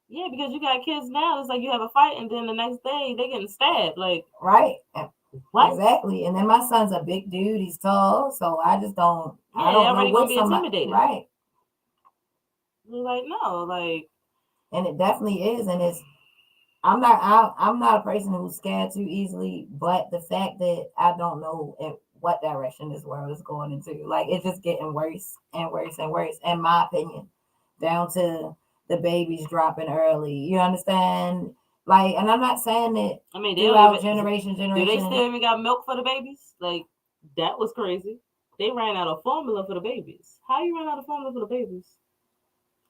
yeah, because you got kids now. It's like you have a fight, and then the next day they getting stabbed. Like, right. What? Exactly. And then my son's a big dude. He's tall, so I just don't. Yeah, I don't know what intimidated. Right. You're like, no, like, and it definitely is, and it's. I'm not a person who's scared too easily, but the fact that I don't know in what direction this world is going into, like, it's just getting worse and worse and worse, in my opinion, down to the babies dropping early. You understand? Like, and I'm not saying that. I mean, throughout generation. Do they still even got milk for the babies? Like, that was crazy. They ran out of formula for the babies. How you run out of formula for the babies?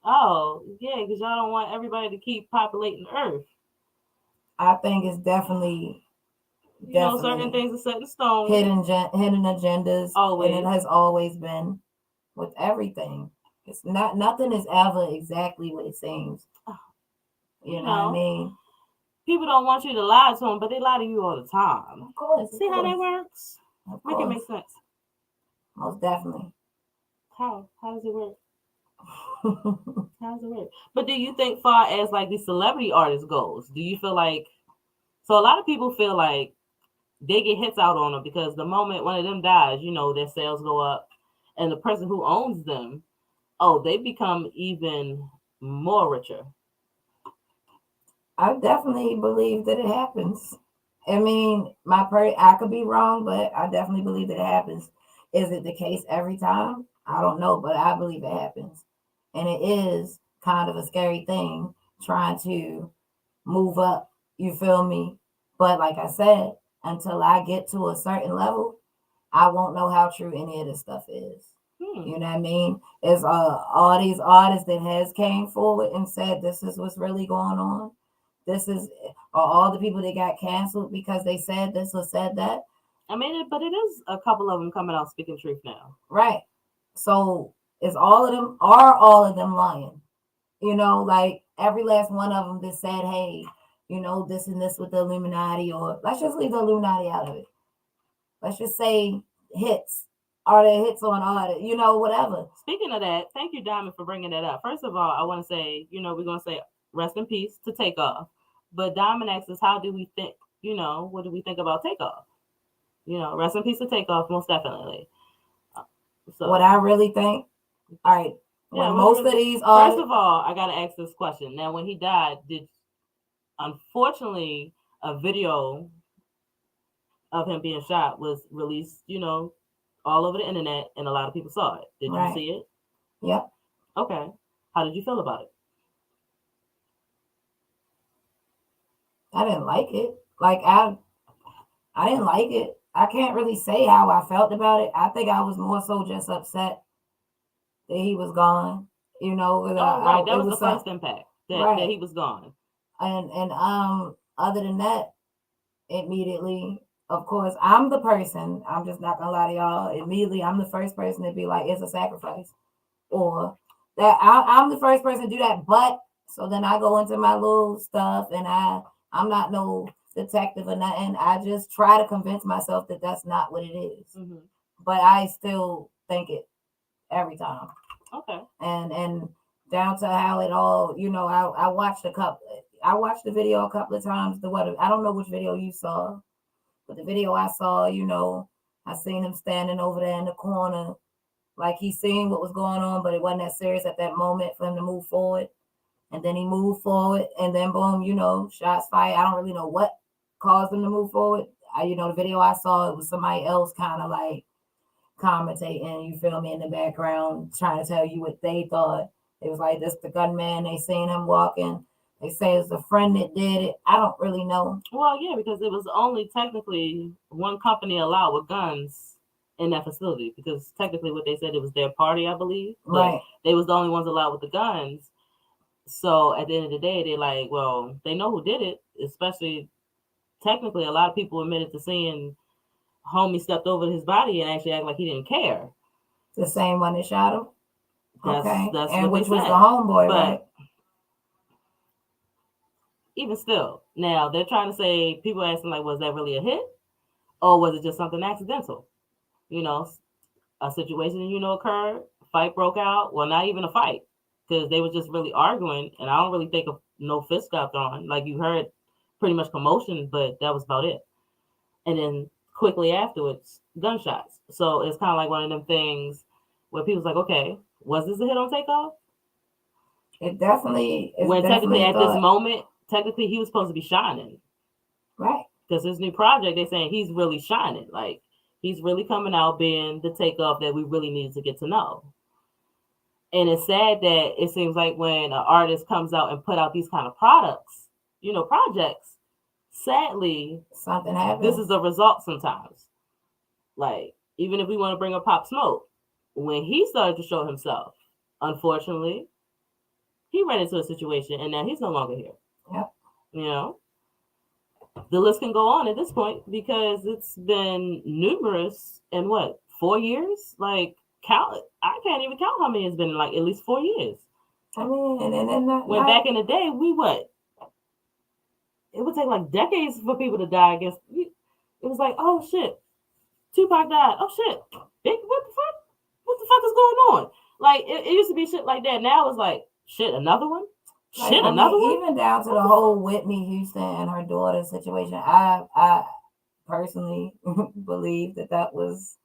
Oh, yeah, because y'all don't want everybody to keep populating the earth. I think it's definitely certain things are set in stone. Hidden agendas. Always. And it has always been with everything. It's nothing is ever exactly what it seems. You know what I mean? People don't want you to lie to them, but they lie to you all the time. Of course. See how that works? Make it make sense. Most definitely. How does it work? How does it work? But do you think, far as like the celebrity artist goes, do you feel like, so a lot of people feel like they get hits out on them because the moment one of them dies, their sales go up, and the person who owns them, they become even more richer. I definitely believe that it happens. I mean, I could be wrong, but I definitely believe that it happens. Is it the case every time? I don't know, but I believe it happens. And it is kind of a scary thing trying to move up. You feel me? But like I said, until I get to a certain level, I won't know how true any of this stuff is. You know what I mean? It's all these artists that has came forward and said this is what's really going on. This is all the people that got canceled because they said this or said that. I mean, but it is a couple of them coming out speaking truth now. Right. So are all of them lying? Like, every last one of them that said, hey, you know, this and this with the Illuminati, or let's just leave the Illuminati out of it. Let's just say hits. Are there hits on art? You know, whatever. Speaking of that, thank you, Diamond, for bringing that up. First of all, I want to say, you know, we're going to say rest in peace to Takeoff. But Diamond asks us, how do we think, you know, what do we think about Takeoff? You know, rest in peace to Takeoff, most definitely. So, what I really think, all right, when most of these are... First of all, I got to ask this question. Now, when he died, unfortunately, a video of him being shot was released, you know, all over the internet, and a lot of people saw it. Did you see it? Yep. Okay. How did you feel about it? I didn't like it. Like I didn't like it. I can't really say how I felt about it. I think I was more so just upset that he was gone. You know, right. That was the first impact that he was gone. And other than that, immediately, of course, I'm the person, I'm just not gonna lie to y'all, immediately I'm the first person to be like, it's a sacrifice. Or that I'm the first person to do that. But so then I go into my little stuff, and I'm not no detective or nothing. I just try to convince myself that that's not what it is. Mm-hmm. But I still think it every time. Okay. And down to how it all, you know, I watched the video a couple of times. I don't know which video you saw, but the video I saw, you know, I seen him standing over there in the corner, like he seen what was going on, but it wasn't that serious at that moment for him to move forward. And then he moved forward, and then boom, you know, shots fired. I don't really know what caused him to move forward. You know, the video I saw, it was somebody else kind of like commentating, you feel me, in the background, trying to tell you what they thought. It was like, this the gunman. They seen him walking. They say it's a friend that did it. I don't really know. Well, yeah, because it was only technically one company allowed with guns in that facility, because technically what they said, it was their party, I believe. Right. They was the only ones allowed with the guns. So at the end of the day, they're like, well, they know who did it, especially technically a lot of people admitted to seeing homie stepped over his body and actually act like he didn't care. The same one that shot him? That's and what which was the homeboy, but, right? Even still, now they're trying to say, people asking like, was that really a hit? Or was it just something accidental? You know, a situation, you know, occurred, fight broke out. Well, not even a fight, because they were just really arguing, and I don't really think of no fist got thrown. Like, you heard pretty much commotion, but that was about it. And then quickly afterwards, gunshots. So it's kind of like one of them things where people's like, okay, was this a hit on Takeoff? It definitely is. When technically at this moment, technically he was supposed to be shining. Right. Because his new project, they're saying he's really shining. Like, he's really coming out being the Takeoff that we really needed to get to know. And it's sad that it seems like when an artist comes out and put out these kind of products, you know, projects, sadly, something happens. This is the result sometimes. Like, even if we want to bring up Pop Smoke, when he started to show himself, unfortunately, he ran into a situation, and now he's no longer here. Yep. You know? The list can go on at this point, because it's been numerous in 4 years? Like, I can't even count how many it's been, like at least 4 years. I mean, and then when back in the day, it would take like decades for people to die. I guess it was like, oh shit, Tupac died. Oh shit, Big, what the fuck? What the fuck is going on? Like, it used to be shit like that. Now it's like, shit, another one. Like, another one. Even down to the whole Whitney Houston and her daughter situation. I personally believe that was.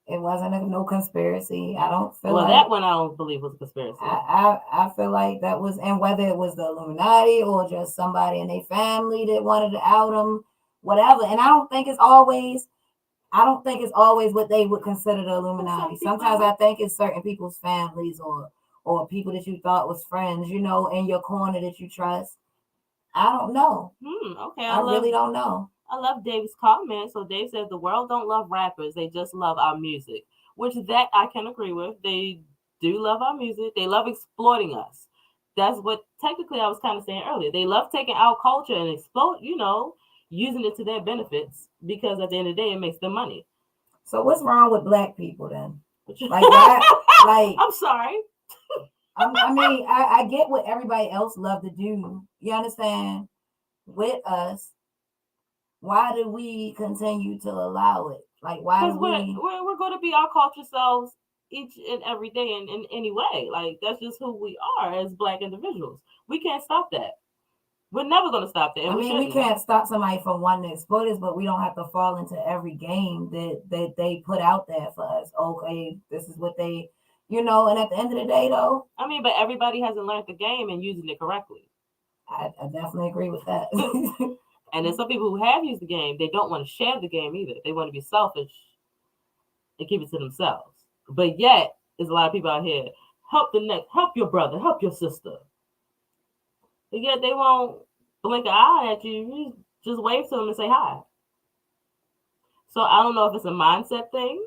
It wasn't no conspiracy. I don't feel like that one I don't believe was a conspiracy. I feel like that was, and whether it was the Illuminati or just somebody in their family that wanted to out them, whatever. And I don't think it's always what they would consider the Illuminati. Sometimes I think it's certain people's families or people that you thought was friends, you know, in your corner that you trust. I don't know. Okay. I really don't know. I love Dave's comment. So Dave says the world don't love rappers. They just love our music, which that I can agree with. They do love our music. They love exploiting us. That's what technically I was kind of saying earlier. They love taking our culture and exploit, you know, using it to their benefits, because at the end of the day, it makes them money. So what's wrong with black people then? Like that? Like, I'm sorry. I get what everybody else love to do. You understand? With us, why do we continue to allow it? Like, why Because do we? we're going to be our culture selves each and every day in any way. Like, that's just who we are as Black individuals. We can't stop that. We're never going to stop that. And We can't stop somebody from wanting to exploit us, but we don't have to fall into every game that they put out there for us. Okay, this is what they, and at the end of the day, though, but everybody hasn't learned the game and using it correctly. I definitely agree with that. And then some people who have used the game, they don't want to share the game either. They want to be selfish and keep it to themselves. But yet, there's a lot of people out here, help your brother, help your sister. But yet they won't blink an eye at you. You just wave to them and say hi. So I don't know if it's a mindset thing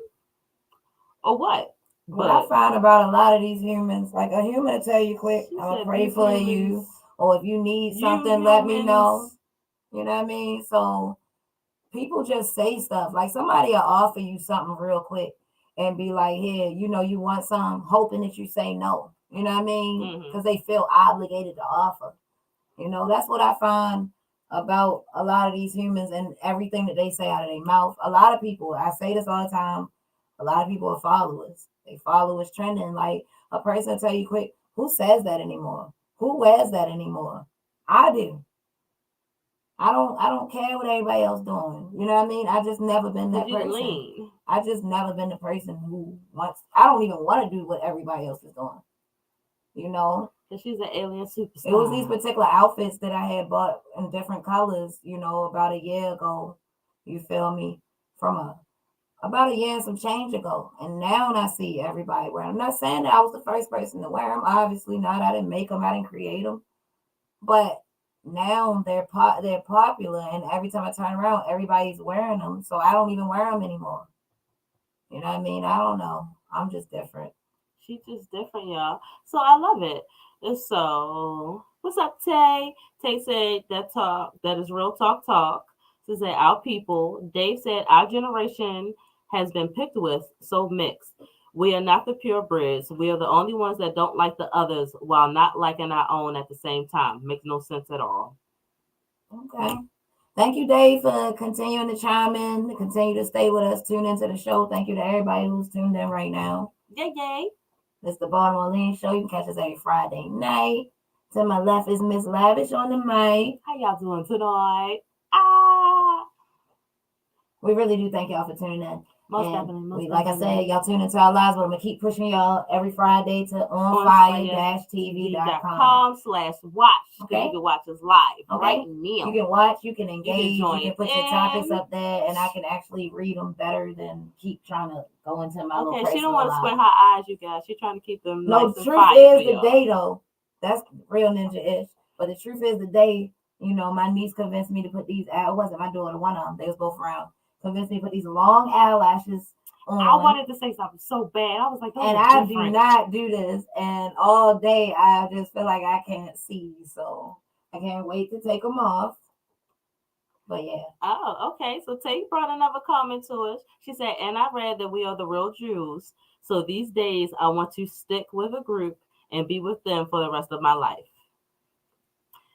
or what. What I find about a lot of these humans, like a human will tell you quick, I'm going to pray for you. Or if you need something, let me know. You know what I mean? So people just say stuff. Like somebody will offer you something real quick and be like, here, you want some, hoping that you say no. You know what I mean? Because they feel obligated to offer. That's what I find about a lot of these humans and everything that they say out of their mouth. A lot of people, I say this all the time, a lot of people are followers. They follow what's trending. Like a person will tell you quick, who says that anymore? Who wears that anymore? I do. I don't care what everybody else doing. You know what I mean? I just never been that person. Lean. I just never been the person who wants. I don't even want to do what everybody else is doing. Because she's an alien superstar. It was these particular outfits that I had bought in different colors. About a year ago. You feel me? From about a year and some change ago, and now I see everybody wearing them. I'm not saying that I was the first person to wear them. Obviously not. I didn't make them. I didn't create them. But now they're popular, and every time I turn around, everybody's wearing them. So I don't even wear them anymore. You know what I mean? I don't know. I'm just different. She's just different, y'all. So I love it. And so, what's up, Tay? Tay said that is real talk. She said, our people. Dave said, our generation has been picked with, so mixed. We are not the purebreds. We are the only ones that don't like the others while not liking our own at the same time. Makes no sense at all. Okay. Thank you, Dave, for continuing to chime in, to continue to stay with us, tune into the show. Thank you to everybody who's tuned in right now. Yay. It's the Baltimore Lean Show. You can catch us every Friday night. To my left is Miss Lavish on the mic. How y'all doing tonight? We really do thank y'all for tuning in. Most definitely. Like I said, y'all tune into our lives, but I'm going to keep pushing y'all every Friday to onfiretv.com/watch. Okay. You can watch us live right now. You can watch, you can engage, you can put your topics up there, and I can actually read them better than keep trying to go into my little personal she don't want to squint her eyes, you guys. She's trying to keep them No, nice the truth is the day, though. That's real ninja-ish. But the truth is the day, my niece convinced me to put these, it wasn't my daughter, one of them, they was both around. Convinced me to put these long eyelashes on. I wanted to say something so bad. I was like, and I do not do this. And all day I just feel like I can't see. So I can't wait to take them off. But yeah. Oh, okay. So Tay brought another comment to us. She said, and I read that we are the real Jews. So these days I want to stick with a group and be with them for the rest of my life.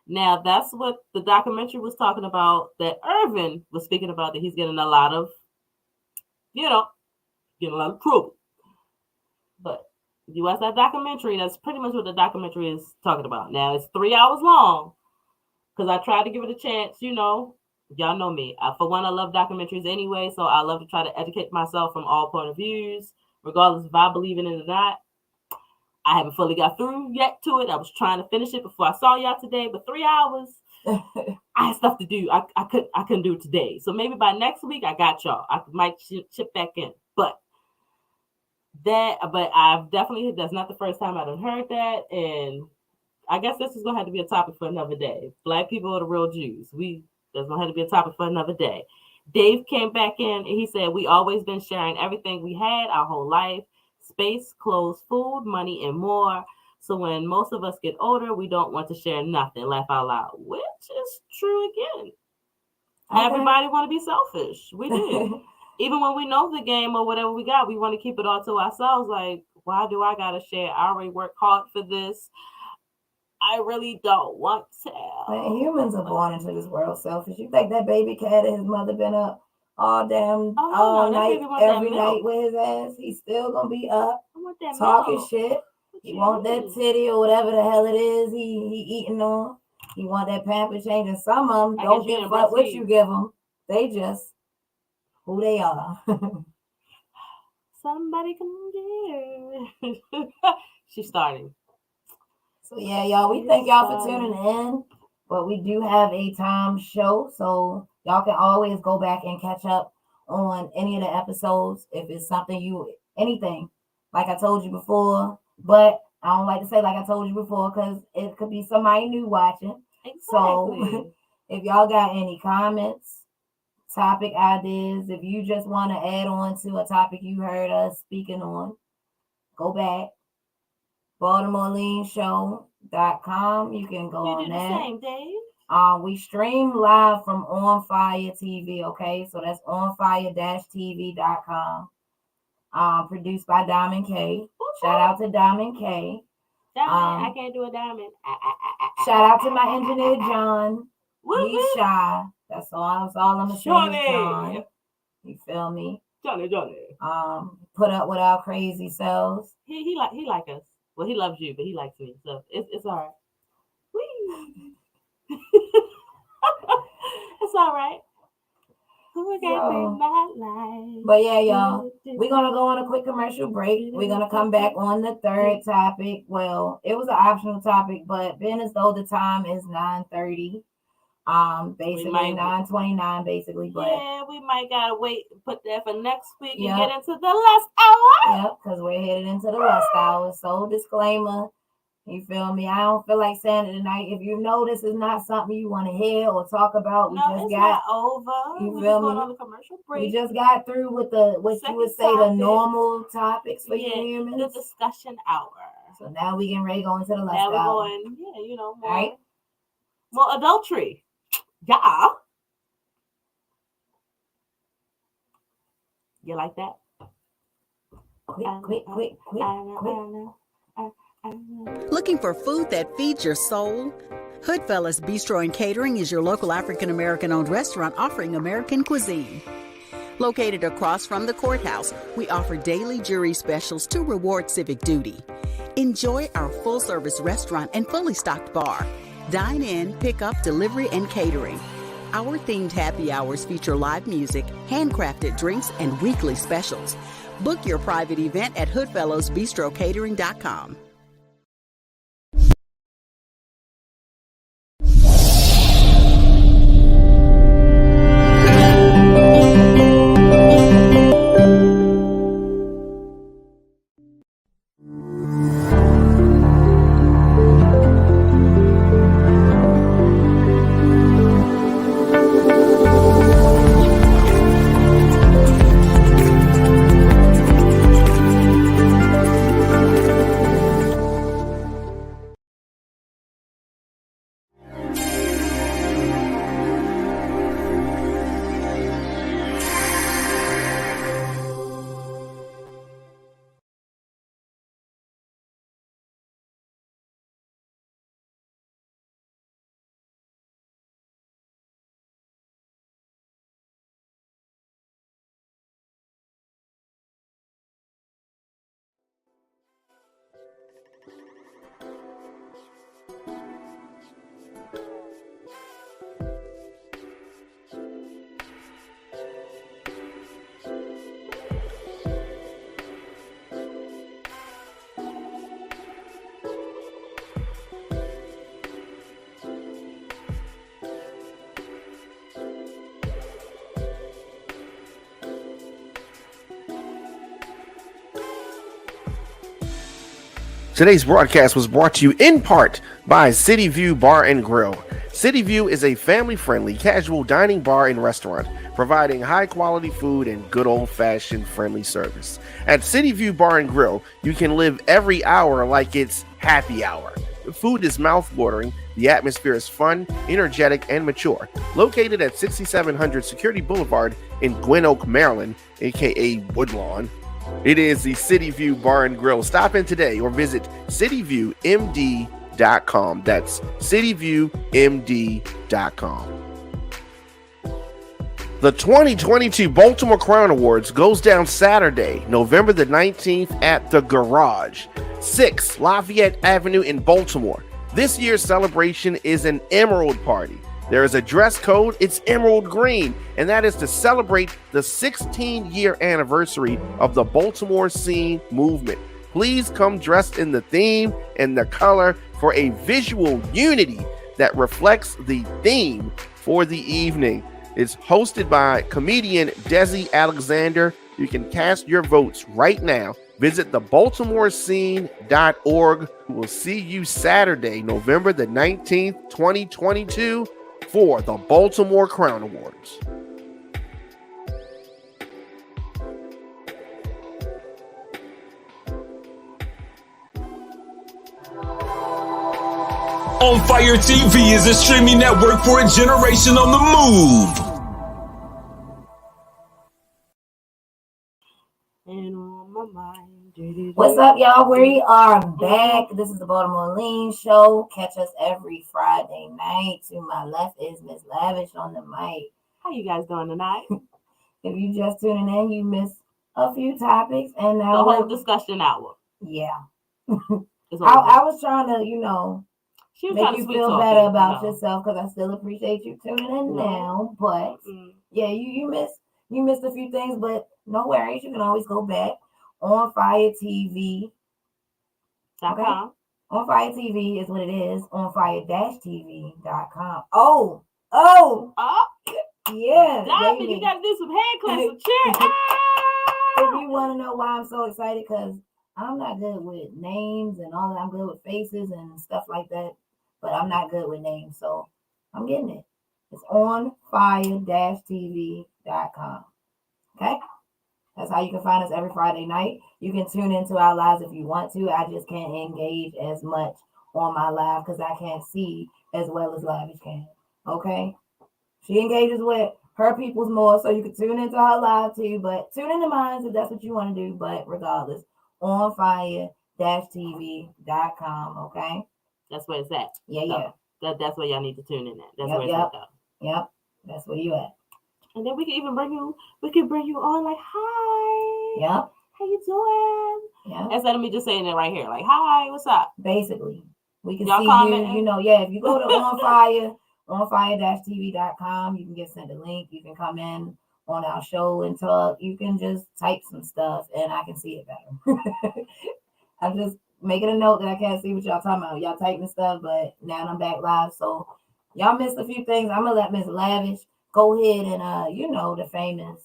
Now, that's what the documentary was talking about, that Irvin was speaking about, that he's getting a lot of, getting a lot of trouble. But if you watch that documentary, that's pretty much what the documentary is talking about. Now, it's 3 hours long, because I tried to give it a chance, y'all know me. For one, I love documentaries anyway, so I love to try to educate myself from all point of views, regardless if I believe in it or not. I haven't fully got through yet to it. I was trying to finish it before I saw y'all today, but 3 hours, I had stuff to do. I couldn't do it today. So maybe by next week, I got y'all. I might chip back in. But I've definitely, that's not the first time I've heard that. And I guess this is going to have to be a topic for another day. Black people are the real Jews. There's going to have to be a topic for another day. Dave came back in and he said, we always been sharing everything we had our whole life. Space, clothes, food, money, and more. So when most of us get older, we don't want to share nothing, laugh out loud, which is true again. Okay. Everybody want to be selfish. We do. Even when we know the game or whatever we got, we want to keep it all to ourselves. Like, Why do I gotta share? I already worked hard for this. I really don't want to. Man, humans are born into this world selfish. You think that baby cat and his mother been up all night, every night with his ass? He's still gonna be up talking shit. He want that titty or whatever the hell it is he eating on. He want that pamper change, and some of them don't give a fuck what you give them. They just who they are. Somebody come here. She's starting. So yeah, y'all, we thank y'all for tuning in. But we do have a time show, so y'all can always go back and catch up on any of the episodes if it's something anything. Like I told you before, but I don't like to say like I told you before because it could be somebody new watching. Exactly. So if y'all got any comments, topic ideas, if you just want to add on to a topic you heard us speaking on, go back. Baltimore Lean Show.com. You can go on there. Same, Dave. We stream live from onfiretv, okay? So that's onfire-tv.com. Produced by Diamond K. Shout out to Diamond K. I can't do a diamond. Shout out to my engineer John. He's shy. That's all I'm gonna say. John. You feel me? Johnny. Put up with our crazy selves. He like us. Well, he loves you, but he likes me, so it's all right. It's all right. But yeah, y'all, we're gonna go on a quick commercial break. We're gonna come back on the third topic. Well, it was an optional topic, but being as though the time is 9:30, basically 9:29, basically. But yeah, we might gotta wait, put that for next week and get into the last hour. Yep, because we're headed into the last hour. So disclaimer. You feel me? I don't feel like saying it tonight. If you know this is not something you want to hear or talk about, we just got over. You feel me? On the commercial break. We just got through with you would say the normal topics for humans. The discussion hour. So now we getting ready to go into the last hour. Now we're going, more adultery. Yeah. You like that? Quick. Looking for food that feeds your soul? Hoodfellas Bistro and Catering is your local African-American owned restaurant offering American cuisine. Located across from the courthouse, we offer daily jury specials to reward civic duty. Enjoy our full-service restaurant and fully stocked bar. Dine in, pick up, delivery, and catering. Our themed happy hours feature live music, handcrafted drinks, and weekly specials. Book your private event at hoodfellowsbistrocatering.com. Today's broadcast was brought to you in part by City View Bar and Grill. City View is a family-friendly, casual dining bar and restaurant, providing high-quality food and good old-fashioned friendly service. At City View Bar and Grill, you can live every hour like it's happy hour. The food is mouth-watering, the atmosphere is fun, energetic, and mature. Located at 6700 Security Boulevard in Gwen Oak, Maryland, aka Woodlawn, It is the City View Bar and Grill. Stop in today or visit cityviewmd.com. That's cityviewmd.com. The 2022 Baltimore Crown Awards goes down Saturday, November the 19th at The Garage, 6 Lafayette Avenue in Baltimore. This year's celebration is an Emerald Party. There is a dress code, it's emerald green, and that is to celebrate the 16-year anniversary of the Baltimore scene movement. Please come dressed in the theme and the color for a visual unity that reflects the theme for the evening. It's hosted by comedian Desi Alexander. You can cast your votes right now. Visit thebaltimorescene.org. We'll see you Saturday, November the 19th, 2022 for the Baltimore Crown Awards. On Fire TV is a streaming network for a generation on the move. And on my mind. What's up, y'all? We are back. This is the Baltimore Lean Show. Catch us every Friday night. To my left is Miss Lavish on the mic. How you guys doing tonight? If you just tuning in, you missed a few topics, and The now whole discussion hour. yeah. Is I over. was trying to, She was make trying to you sweet feel talk better you, about you know. yourself because I still appreciate you tuning in now. But Mm. yeah, you missed a few things, but no worries. You can always go back on Fire TV. .com. On Fire TV is what it is. On fire-tv.com. Oh, Oh, yeah. Diamond, baby. you got to do some hand claps, some cheer. If you want to know why I'm so excited, because I'm not good with names and all that. I'm good with faces and stuff like that, but I'm not good with names, so I'm getting it. It's on fire-tv.com. Okay? That's how you can find us every Friday night. You can tune into our lives if you want to. I just can't engage as much on my live because I can't see as well as Lavish can. Okay? She engages with her people's more, so you can tune into her live too, but tune into mine if that's what you want to do. But regardless, on fire-tv.com. Okay? That's where it's at. Yeah. That's where y'all need to tune in at. That's Yep, where it's yep. at, though. Yep. That's where you at. And then we can even bring you on like, hi. Yep. How you doing? Yeah. Instead of me just saying it right here, like, hi, what's up? Basically, we can Y'all see commenting? you. If you go to onfire-tv.com, you can get sent a link. You can come in on our show and talk. You can just type some stuff and I can see it better. I'm just making a note that I can't see what y'all talking about. Y'all typing stuff, but now I'm back live. So y'all missed a few things. I'm gonna let Miss Lavish go ahead and the famous.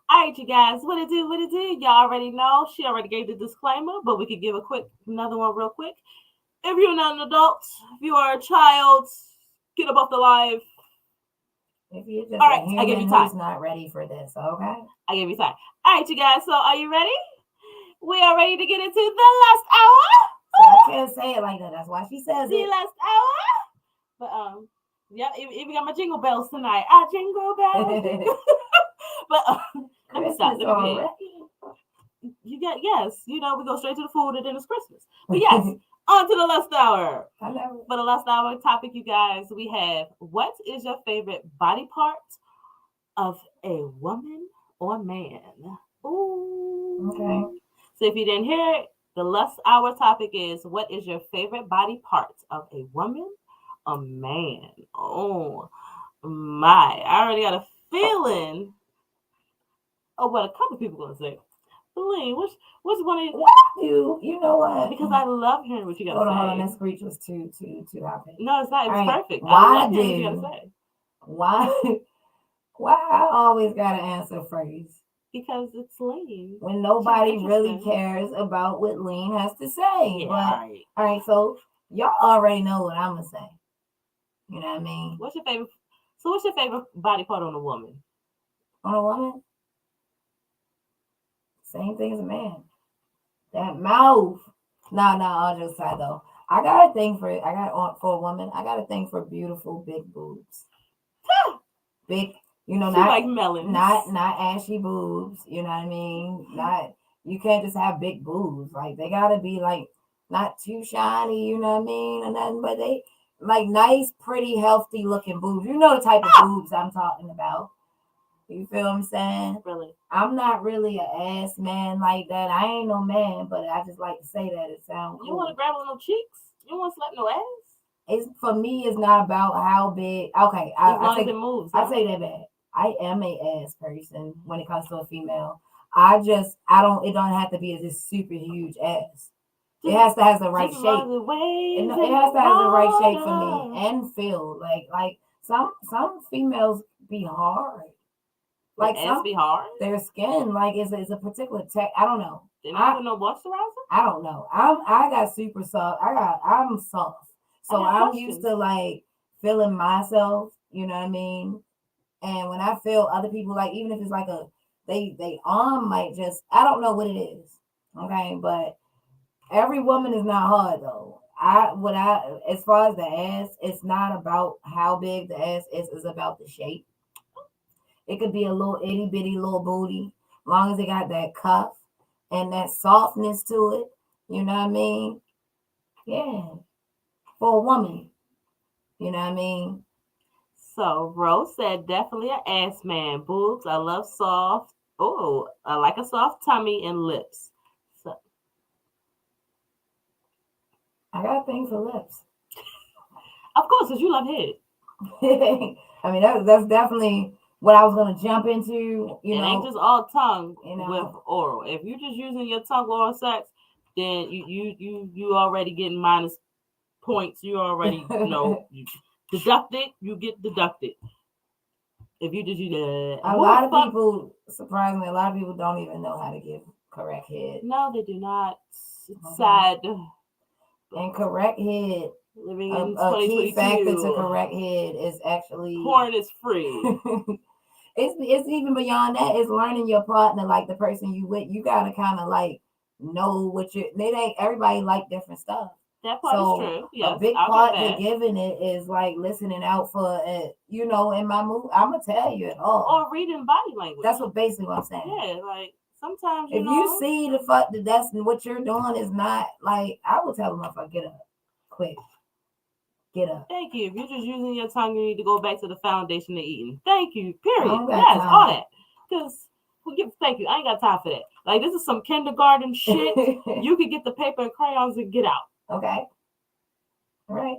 All right, you guys, what it do? Y'all already know. She already gave the disclaimer, but we could give another one real quick. If you're not an adult, if you are a child, get above the life. If you're just all right, a human I give you time. who's not ready for this, okay? I give you time. All right, you guys, so are you ready? We are ready to get into the last hour. I can't say it like that. That's why she says The it. last hour. But yeah, even got my jingle bells tonight. I jingle bells. But let me stop. Let me you got we go straight to the food and then it's Christmas. But yes, on to the last hour. For the last hour topic, you guys, we have, what is your favorite body part of a woman or man? Ooh. Okay. So if you didn't hear it, the last hour topic is, what is your favorite body part of a woman or man? Oh my, I already got a feeling of what a couple people are gonna say. Lean, what's one of you? You know what? Because I love hearing what you gotta say. Hold on, that screech was too high. No, it's not. It was perfect. Why I love hearing what you gotta say. Why I always gotta answer first? Because it's Lean. When nobody really cares about what Lean has to say. Yeah, all right, so y'all already know what I'm gonna say. You know what I mean? What's your favorite body part on a woman? On a woman? Same thing as a man. That mouth. No, all jokes aside though. For a woman, I got a thing for beautiful big boobs. Big You know, She not like melons. not ashy boobs. You know what I mean? Not you can't just have big boobs. Like they gotta be like not too shiny. You know what I mean? And nothing, but they like nice, pretty, healthy looking boobs. You know the type of boobs I'm talking about. You feel what I'm saying? Really? I'm not really an ass man like that. I ain't no man, but I just like to say that it sounds cool. You want to grab on no cheeks? You don't want to slap no ass? It's for me. It's not about how big. Okay, As long as it moves. I say that bad. I am a ass person when it comes to a female. I don't. It don't have to be this super huge ass. It has to have the right shape. It has to have the right shape for me and feel like some females be hard. Like some be hard. Their skin is a particular tech. I don't know. They don't put no moisturizer. I don't know. I got super soft. I'm soft. So I'm used to like feeling myself, you know what I mean? And when I feel other people, like even if it's like they arm might just, I don't know what it is. Okay. But every woman is not hard though. As far as the ass, it's not about how big the ass is, it's about the shape. It could be a little itty bitty little booty, long as it got that cuff and that softness to it. You know what I mean? Yeah. For a woman. You know what I mean? So Rose said definitely an ass man. Boobs, I love soft. Oh, I like a soft tummy and lips. So I got a thing for lips. Of course, because you love head. I mean, that's definitely what I was gonna jump into. It ain't just all tongue with oral. If you're just using your tongue oral sex, then you already getting minus points. You already know you deduct it. You get deducted. If you just use that. A lot of people, surprisingly, a lot of people don't even know how to give correct head. No, they do not. It's sad. And correct head. Living in a key factor to correct head is actually porn is free. It's even beyond that. It's learning your partner, like the person you with. You gotta kind of like know what you. It ain't everybody like different stuff. That part is true. Yes, a big part to giving it is like listening out for it. You know, in my mood, I'm gonna tell you it all. Or reading body language. That's basically what I'm saying. Yeah, like sometimes you see the fuck that's what you're doing is not like, I will tell them if I get up quick. Get up. Thank you. If you're just using your tongue, you need to go back to the foundation of eating. Thank you. Period. Yes, all that. Because thank you. I ain't got time for that. Like, this is some kindergarten shit. You could get the paper and crayons and get out. Okay. All right.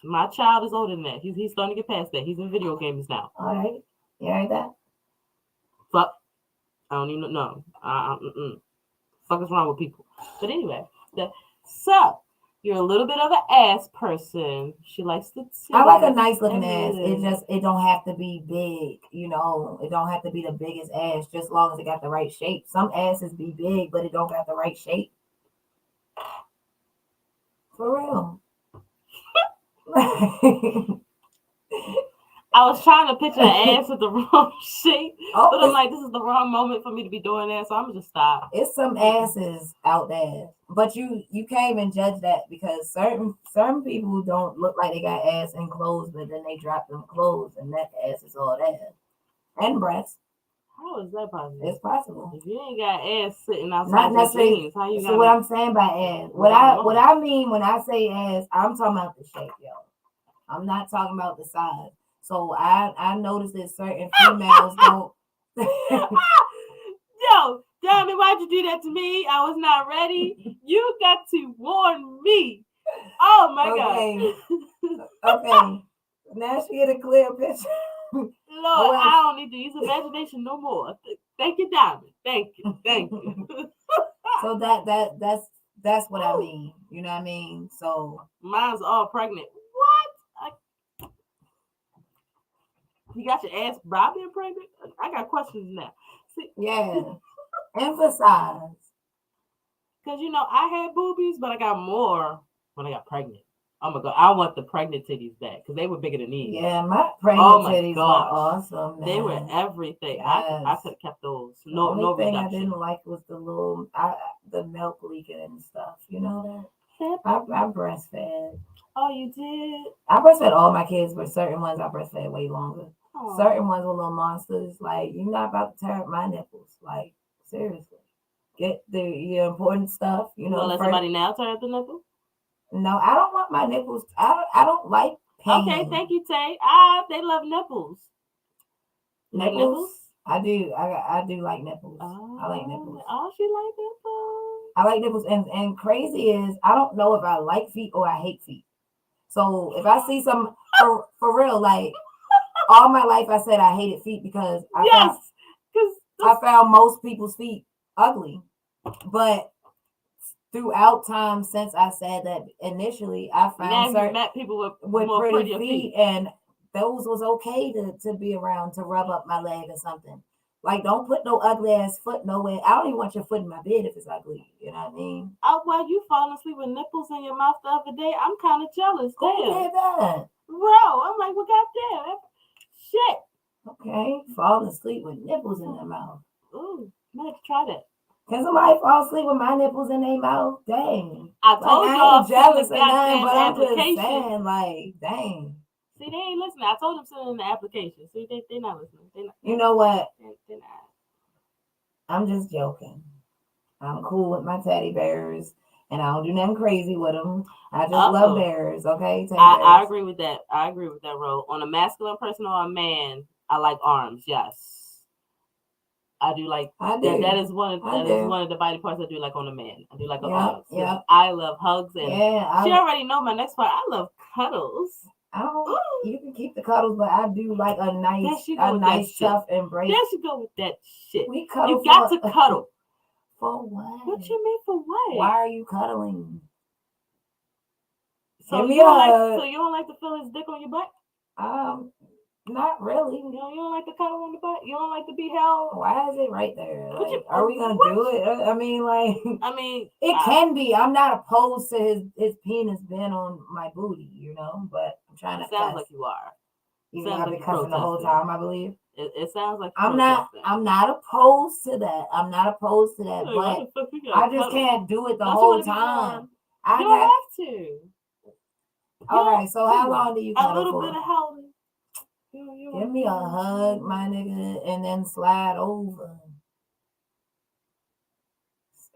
My child is older than that. He's starting to get past that. He's in video games now. All right. You heard that? Fuck. I don't even know. Fuck is wrong with people. But anyway, so you're a little bit of an ass person. She likes to. I like a nice looking ass. It don't have to be big, you know. It don't have to be the biggest ass, just as long as it got the right shape. Some asses be big, but it don't got the right shape. For real. I was trying to picture an ass with the wrong shape, but I'm like, this is the wrong moment for me to be doing that, so I'm gonna just stop. It's some asses out there, but you can't even judge that because certain people don't look like they got ass and clothes, but then they drop them clothes and that ass is all there, and breasts. How is that possible? It's possible. If you ain't got ass sitting outside your jeans, how you got? So what I'm saying by ass, what I mean when I say ass, I'm talking about the shape, yo. I'm not talking about the size. So I noticed that certain females don't. Yo, damn it! Why'd you do that to me? I was not ready. You got to warn me. Oh my God. Okay. Now she get a clear picture. Lord, I don't need to use imagination no more. Thank you, Diamond. Thank you. So that's what I mean. You know what I mean? So mine's all pregnant. You got your ass being pregnant? I got questions now. See? Yeah. Emphasize. Because, I had boobies, but I got more when I got pregnant. Oh, my God. I want the pregnant titties back because they were bigger than these. Yeah, my pregnant titties were awesome, man. They were everything. Yes. I could have kept those. The only thing I didn't like was the milk leaking and stuff. You know that? I breastfed. Oh, you did? I breastfed all my kids, but certain ones I breastfed way longer. Certain ones are little monsters. Like, you're not about to tear up my nipples. Like, seriously. Get your important stuff. You know, let somebody now tear up the nipple? No, I don't want my nipples. I don't like pain. Okay, thank you, Tay. They love nipples. Nipples? I do. I do like nipples. I like nipples. Oh, she like nipples. I like nipples, and crazy is I don't know if I like feet or I hate feet. So if I see some for real, like all my life I said I hated feet because I found most people's feet ugly. But throughout time since I said that initially, I found certain people with more pretty feet, and those was okay to be around, to rub up my leg or something. Like, don't put no ugly ass foot nowhere. I don't even want your foot in my bed if it's ugly. You know what I mean? Oh, well, you falling asleep with nipples in your mouth the other day. I'm kind of jealous. Who did that? Bro, I'm like, well, goddamn. Shit. Okay, falling asleep with nipples in their mouth. Ooh, I have to try that. Can somebody fall asleep with my nipples in their mouth? Dang. I told y'all, I ain't jealous or nothing, but I'm application. just saying, like, dang. See, they ain't listening. I told them send in the application. See, they're not listening. You know what? They're not. I'm just joking. I'm cool with my teddy bears, and I don't do nothing crazy with them. I just love bears, okay? I agree with that. I agree with that, Ro. On a masculine person or a man, I like arms, yes. I do like that is one of the body parts I do like on a man. I do like arms. Yeah. I love hugs, and she already know my next part. I love cuddles. You can keep the cuddles, but I do like a nice tough embrace. There she go with that shit. We cuddle. You got to cuddle. For what? What you mean for what? Why are you cuddling? So you don't like to feel his dick on your butt? Not really. You don't like to cuddle on the butt? You don't like to be held? Why is it right there? Like, are we gonna do it? I mean, it can be. I'm not opposed to his penis being on my booty, you know, but I'm trying to. Sounds like you are. You have been cussing the whole time, I believe. It sounds like I'm not opposed to that. I'm not opposed to that, but I just can't do it the whole time. You don't have to. Okay, so how long do you cuddle for? A little bit of holding. Give me a hug, my nigga, and then slide over.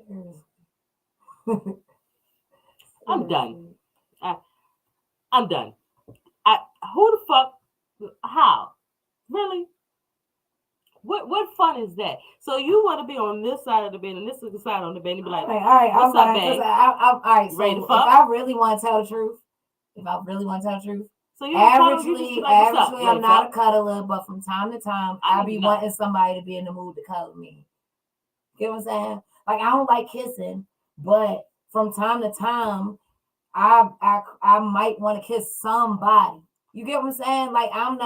Seriously. I'm done. I'm done. Who the fuck? How? Really? What fun is that? So you want to be on this side of the bed and this is the side on the bed and be like, all right, what's up, babe? All right, so if I really want to tell the truth, so averagely, I'm not a cuddler, but from time to time, I be wanting somebody to be in the mood to cuddle me. You know what I'm saying? Like, I don't like kissing, but from time to time, I might want to kiss somebody. You get what I'm saying? Like, I don't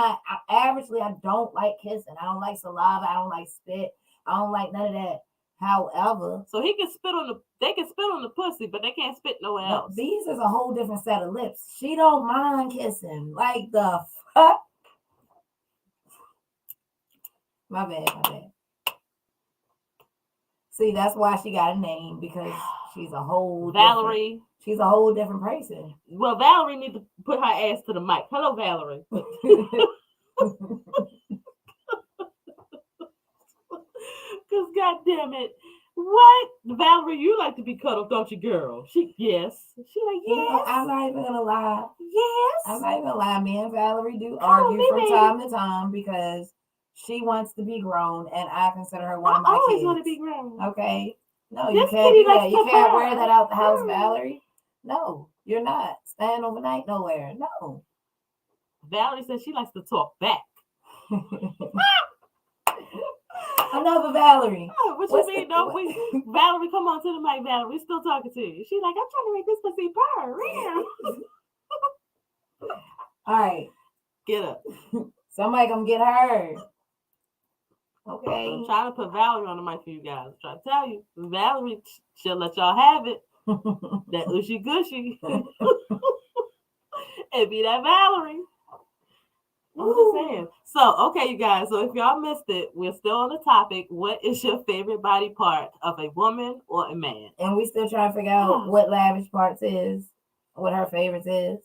like kissing. I don't like saliva. I don't like spit. I don't like none of that. However, so they can spit on the pussy, but they can't spit nowhere else. These is a whole different set of lips. She don't mind kissing. Like the fuck. My bad. See, that's why she got a name, because she's a whole Valerie. She's a whole different person. Well, Valerie needs to put her ass to the mic. Hello, Valerie. Because, goddamn it. What? Valerie, you like to be cuddled, don't you, girl? Yes. She like, yes. I'm not even going to lie. Yes. I'm not even going to lie. Me and Valerie do argue from time to time because she wants to be grown, and I consider her one of my kids. I always want to be grown. Okay. No, you can't do that. You can't wear that out the house, Valerie. No, you're not. Staying overnight nowhere. No. Valerie says she likes to talk back. Another Valerie. Oh, what you mean? No, Valerie, come on to the mic, Valerie. We're still talking to you. She's like, I'm trying to make this pussy purr. All right. Get up. Somebody come get her. Okay. I'm trying to put Valerie on the mic for you guys. I'm trying to tell you. Valerie, she'll let y'all have it. That ushy gushy. It be that Valerie. I'm just saying. So, okay, you guys. So, if y'all missed it, we're still on the topic. What is your favorite body part of a woman or a man? And we still trying to figure out what Lavish parts is, what her favorites is.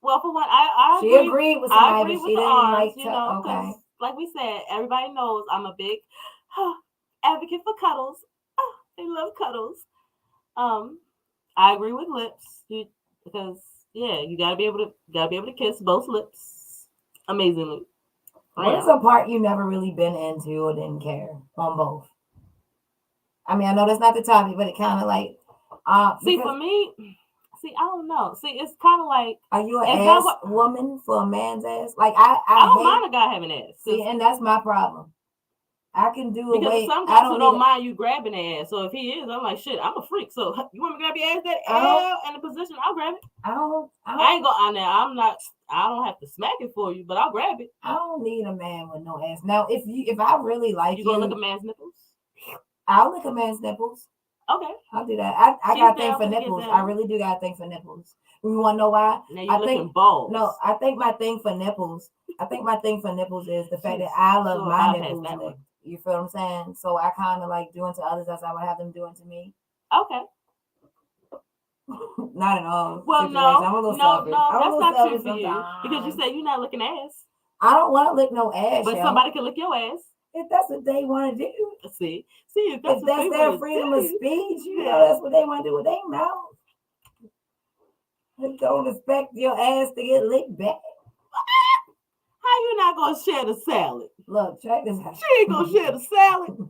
Well, for one, I she agreed with somebody, but she didn't like to. Okay. like we said, everybody knows I'm a big advocate for cuddles. They love cuddles. I agree with lips because you gotta be able to kiss both lips amazingly. What is a part you never really been into or didn't care on both? I mean, I know that's not the topic, but it kind of like for me, I don't know. See, it's kind of like, are you an ass woman for a man's ass? Like I don't mind a guy having ass. See, and that's my problem. I can do because away. Some guys don't mind you grabbing the ass. So if he is, I'm like, shit, I'm a freak. So you want me to grab your ass that in the position? I'll grab it. I ain't go on there. I don't have to smack it for you, but I'll grab it. I don't need a man with no ass. Now, if I really like you gonna lick a man's nipples? I'll lick a man's nipples. Okay, I'll do that. I got a thing for nipples. I really do got a thing for nipples. You want to know why? Now you're licking balls. No, I think my thing for nipples. Is the fact that I love my nipples licked. You feel what I'm saying? So I kind of like doing to others as I would have them doing to me. Okay. Not at all. Well, situation. I'm a little selfish. That's not true for you because you said you're not licking ass. I don't want to lick no ass, but somebody can lick your ass if that's what they want to do. See, if that's their freedom of speech, you know, that's what they want to do with their mouth. They don't expect your ass to get licked back. How you not gonna share the salad? Look, check this out. She ain't gonna share the salad.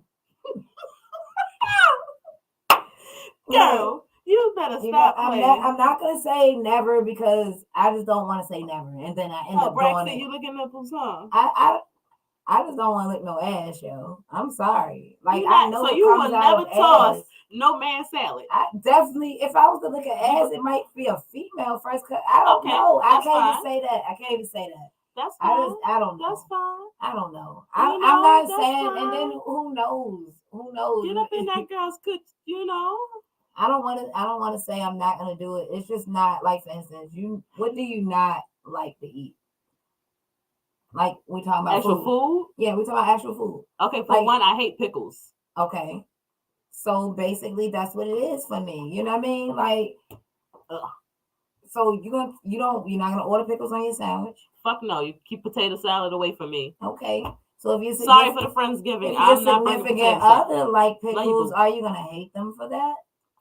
Girl, you better stop playing. I'm not gonna say never because I just don't want to say never, and then I end up doing it. You looking nipples, huh? I just don't want to lick no ass, yo. I'm sorry. Like I know. So you will never toss no man salad. I definitely, if I was to lick an ass, it might be a female first cut. I don't know. I can't even say that. That's fine. I don't know. That's fine. I don't know. I'm not saying, fine. And then who knows? Get up in that girl's could, I don't want to say I'm not gonna do it. It's just not like, for instance, what do you not like to eat? Like we talking about actual food? Yeah, we talking about actual food. Okay, for one, I hate pickles. Okay, so basically that's what it is for me. You know what I mean? Like, so you're not gonna order pickles on your sandwich? Fuck no, you keep potato salad away from me. Okay. So if you're sorry for the Friendsgiving, I'm not bringing potato other like pickles, are you gonna hate them for that?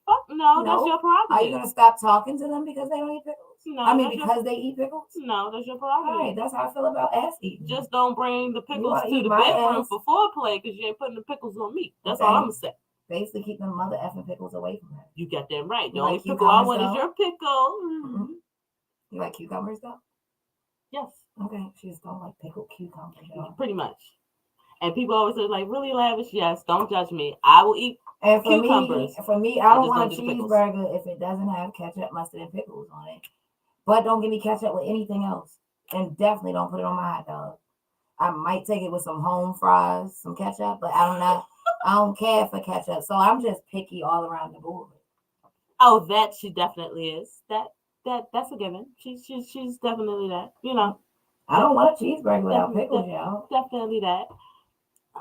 Fuck no, that's your prerogative. Are you gonna stop talking to them because they don't eat pickles? No, I mean because they eat pickles? No, that's your prerogative. All right, that's how I feel about ass eating. Just don't bring the pickles to the bedroom for foreplay because you ain't putting the pickles on me. That's all I'm gonna say. Basically, keep them mother effing pickles away from her. You got that right. The only pickle I want is your pickle. Mm-hmm. You like cucumbers though? Yes. Okay, she just don't like pickled cucumbers. Pretty much. And people always say, like, really lavish? Yes, don't judge me. I will eat cucumbers. For me, I don't want a cheeseburger if it doesn't have ketchup, mustard, and pickles on it. But don't give me ketchup with anything else. And definitely don't put it on my hot dog. I might take it with some home fries, some ketchup, but I don't care for ketchup. So I'm just picky all around the board. Oh, that she definitely is. That's a given. She's definitely that. I don't want a cheeseburger without pickles, y'all. Definitely that.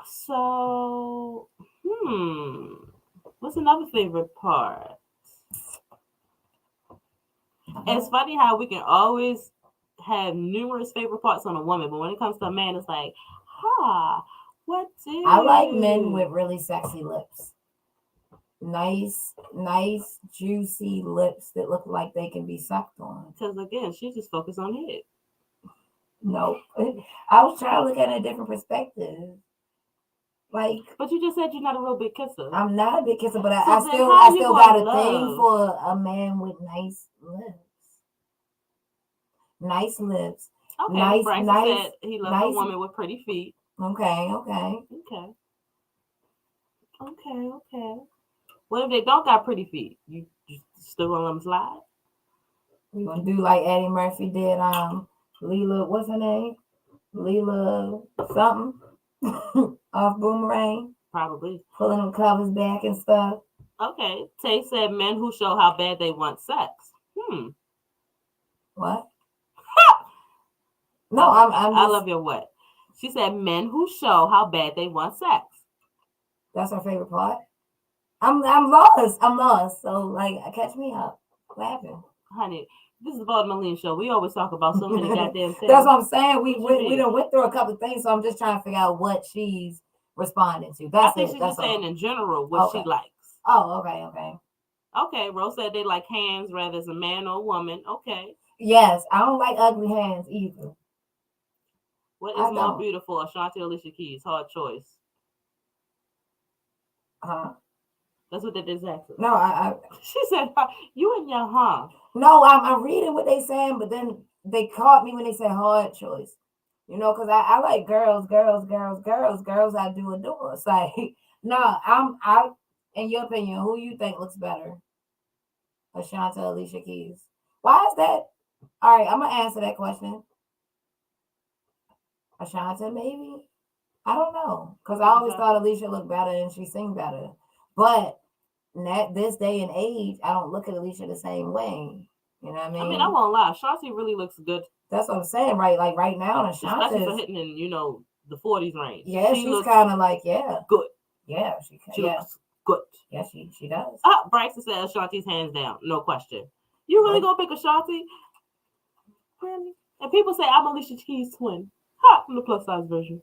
So, what's another favorite part? It's funny how we can always have numerous favorite parts on a woman, but when it comes to a man, it's like, what do I like men with really sexy lips. Nice, juicy lips that look like they can be sucked on. Because again, she just focused on head. No, I was trying to look at it in a different perspective. Like, but you just said you're not a real big kisser. I'm not a big kisser, but I still got a thing for a man with nice lips. Nice lips. Okay, Bryce said he loves a woman with pretty feet. Okay. What if they don't got pretty feet? You still gonna let them slide? You gonna do like Eddie Murphy did? Leela, what's her name? Leela something off Boomerang. Probably pulling them covers back and stuff. Okay, Tay said men who show how bad they want sex. What? No, I love your what? She said men who show how bad they want sex. That's her favorite part. I'm lost. So like, catch me up. What happened? Honey, This is the Baltimore Lean Show. We always talk about so many goddamn things. That's what I'm saying. We done went through a couple of things, so I'm just trying to figure out what she's responding to. I think she's just saying in general what she likes. Oh, okay. Okay, Rose said they like hands rather as a man or a woman. Okay. Yes, I don't like ugly hands either. What is more beautiful, Ashanti or Alicia Keys? Hard choice. That's what they did exactly. No, she said, you and your No, I'm reading what they saying, but then they caught me when they said hard choice. You know, because I like girls. I do adore. It's like, no, in your opinion, who you think looks better? Ashanti or Alicia Keys? Why is that? All right, I'm going to answer that question. Ashanti, maybe? I don't know. Because I always thought Alicia looked better and she sing better. But this day and age, I don't look at Alicia the same way. You know what I mean? I won't lie. Ashanti really looks good. That's what I'm saying, right? Like right now, Ashanti, especially for hitting in, the 40s range. Yeah, she's kind of like, good. Yeah, she looks good. Yeah, she does. Bryson said Ashanti's hands down, no question. You really gonna pick Ashanti? Really? And people say I'm Alicia Keys' twin. I'm the plus size version.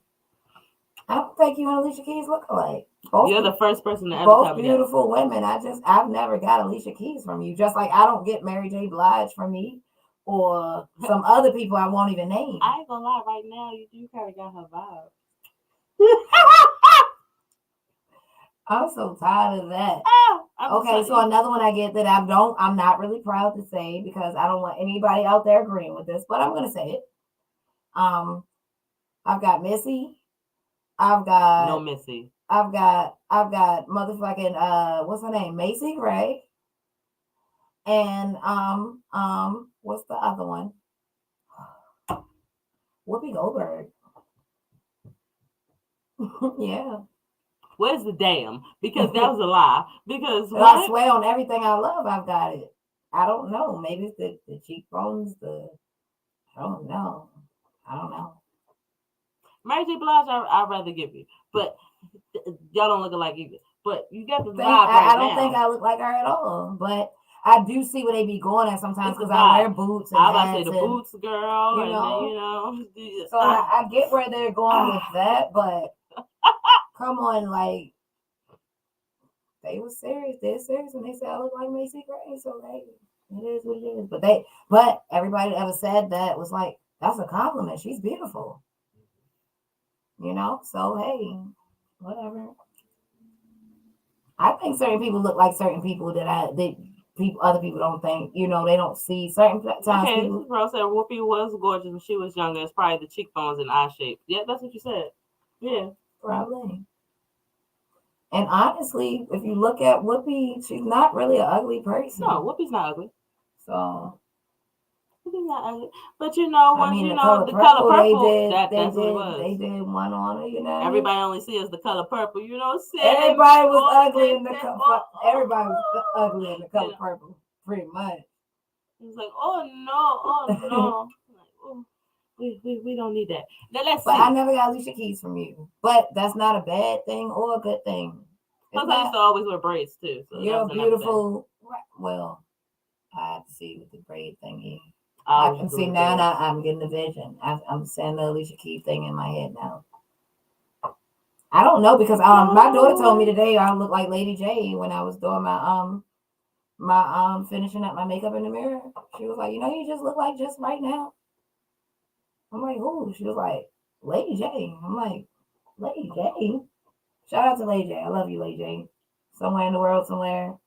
I don't think you and Alicia Keys look alike. You're the first person to ever both tell me beautiful women. I've never got Alicia Keys from you. Just like I don't get Mary J. Blige from me or some other people I won't even name. I ain't gonna lie, right now you kind of got her vibe. I'm so tired of that. Okay, so another one I get that I'm not really proud to say because I don't want anybody out there agreeing with this, but I'm gonna say it. I've got Missy. I've got no Missy. I've got motherfucking what's her name? Macy Gray. And what's the other one? Whoopi Goldberg. Yeah. Where's the damn? Because that was a lie. Because I swear on everything I love, I've got it. I don't know. Maybe it's the cheekbones, I don't know. Mary J. Blige, I'd rather give you. But y'all don't look alike either. But you got the vibe I don't think I look like her at all. But I do see where they be going at sometimes because I wear boots. And I was about to say the boots, girl. So I get where they're going with that, but come on, like they were serious. They're serious when they said I look like Macy Gray. So hey, it is what it is. But everybody that ever said that was like, that's a compliment. She's beautiful. So hey, whatever. I think certain people look like certain people that other people don't think. They don't see certain times. Okay, people. Rose said Whoopi was gorgeous when she was younger. It's probably the cheekbones and eye shape. Yeah, that's what you said. Yeah, probably. And honestly, if you look at Whoopi, she's not really an ugly person. No, Whoopi's not ugly. So. Whoopi's not ugly. But the color purple, that's what it was. They did one on her, Everybody only sees the color purple, Everybody was ugly in the color. Everybody was ugly in the color purple, pretty much. It's like, oh no. We don't need that. Now let's see. I never got Alicia Keys from you. But that's not a bad thing or a good thing. Plus, I used to always wear braids too. So you're beautiful. Well, I have to see what the braid thing is. I can see now. I'm getting the vision. I'm saying the Alicia Keys thing in my head now. I don't know because my daughter told me today I look like Lady J when I was doing my finishing up my makeup in the mirror. She was like, you just look like just right now. I'm like, who? She was like, Lady J. I'm like, Lady J. Shout out to Lady J. I love you, Lady J. Somewhere in the world, somewhere.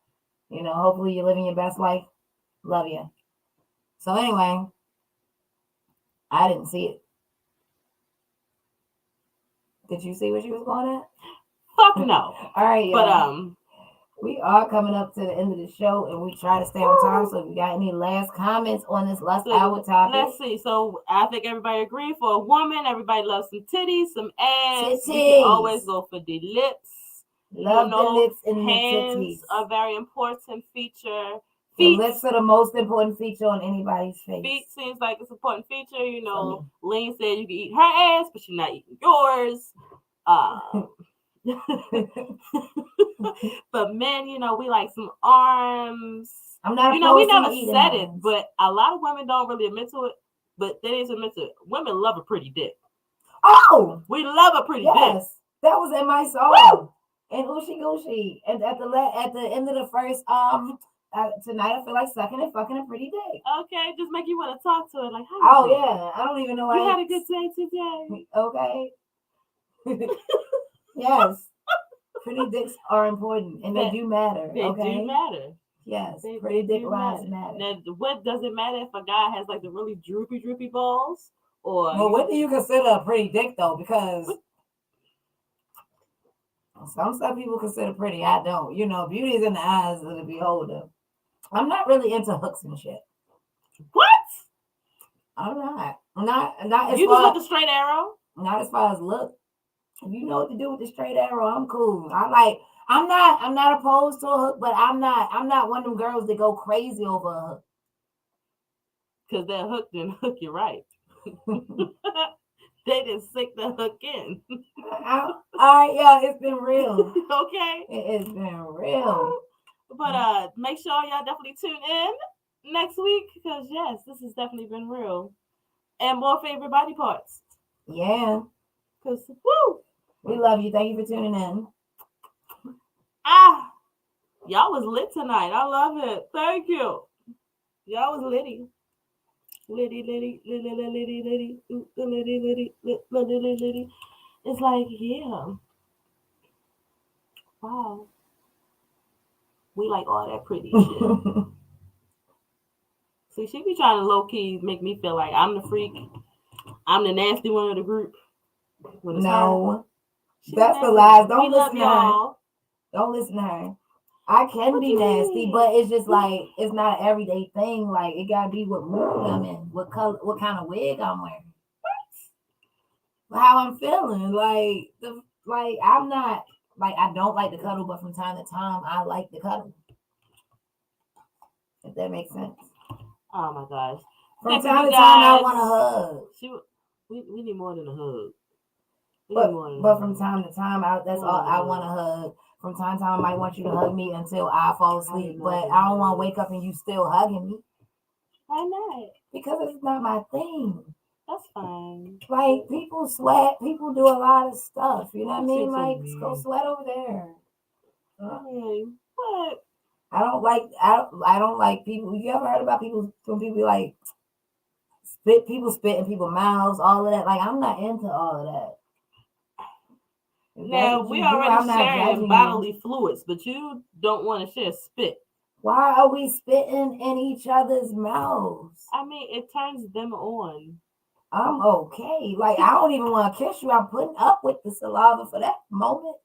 Hopefully you're living your best life. Love you. So anyway, I didn't see it. Did you see what she was going at? Fuck no. All right, y'all. But we are coming up to the end of the show, and we try to stay on time. So if you got any last comments on this last hour topic, let's see. So I think everybody agreed for a woman. Everybody loves some titties, some ass. Titties. You can always go for the lips. Love the lips and hands the titties. Are a very important feature. Feet. The lips are the most important feature on anybody's face. Feet seems like it's an important feature. Lean said you can eat her ass, but you're not eating yours. But men, we like some arms, I'm not. You know, we never eating said it, ones. but a lot of women don't really admit to it. But they didn't admit to it. Women love a pretty dick. Oh, We love a pretty dick. yes, that was in my song. And Oochie Goochie, and at the end of the first tonight I feel like sucking and fucking a pretty dick. Okay, just make you want to talk to it. Like, how you doing? Yeah, I don't even know why. You had a good day today. Okay. Yes, pretty dicks are important, and they do matter. They do matter. Yes, pretty dick lives matter. Now, what does it matter if a guy has like the really droopy balls? Or well, what do you consider a pretty dick though? Because some stuff people consider pretty, I don't. You know, beauty is in the eyes of the beholder. I'm not really into hooks and shit. What? I'm not as you far just want the straight arrow? Not as far as look. If you know what to do with the straight arrow, I'm cool. I'm not opposed to a hook, but I'm not one of them girls that go crazy over a hook. Because that hook didn't hook you right. They just stick the hook in. All right, yeah, it's been real. Okay. It's been real. But make sure y'all definitely tune in next week because yes, this has definitely been real. And more favorite body parts. Yeah. Because woo! We love you. Thank you for tuning in. Y'all was lit tonight. I love it. Thank you. Y'all was litty. Litty. It's like, yeah. Wow. We like all that pretty shit. See, she be trying to low-key make me feel like I'm the freak. I'm the nasty one of the group. No. That's the lies. Don't listen to her. Don't listen to her. I can be nasty, but it's just like it's not an everyday thing. Like it gotta be what mood I'm in, what color, what kind of wig I'm wearing, how I'm feeling. I'm not like I don't like to cuddle, but from time to time I like to cuddle. If that makes sense. Oh my gosh! From time to time I want a hug. We need more than a hug. But from time to time, that's all I want to hug. From time to time, I might want you to hug me until I fall asleep. But I don't want to wake up and you still hugging me. Why not? Because it's not my thing. That's fine. Like, people sweat. People do a lot of stuff. You know what I mean? Like, go sweat over there. What? I don't like people. You ever heard about people when people like spit in people's mouths, all of that? Like, I'm not into all of that. Now, we already sharing bodily fluids, but you don't want to share spit. Why are we spitting in each other's mouths? I mean, it turns them on. I'm okay. Like, I don't even want to kiss you. I'm putting up with the saliva for that moment.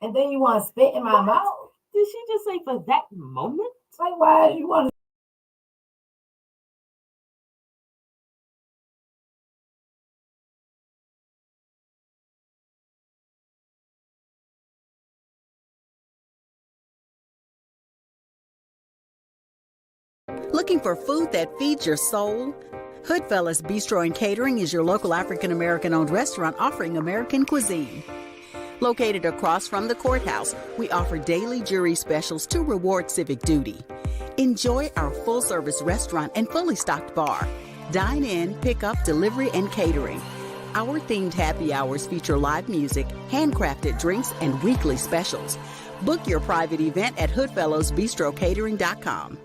And then you want to spit in my mouth? Did she just say for that moment? Like, why do you want to? Looking for food that feeds your soul? Hoodfellas Bistro and Catering is your local African-American-owned restaurant offering American cuisine. Located across from the courthouse, we offer daily jury specials to reward civic duty. Enjoy our full-service restaurant and fully stocked bar. Dine in, pick up, delivery, and catering. Our themed happy hours feature live music, handcrafted drinks, and weekly specials. Book your private event at hoodfellowsbistrocatering.com.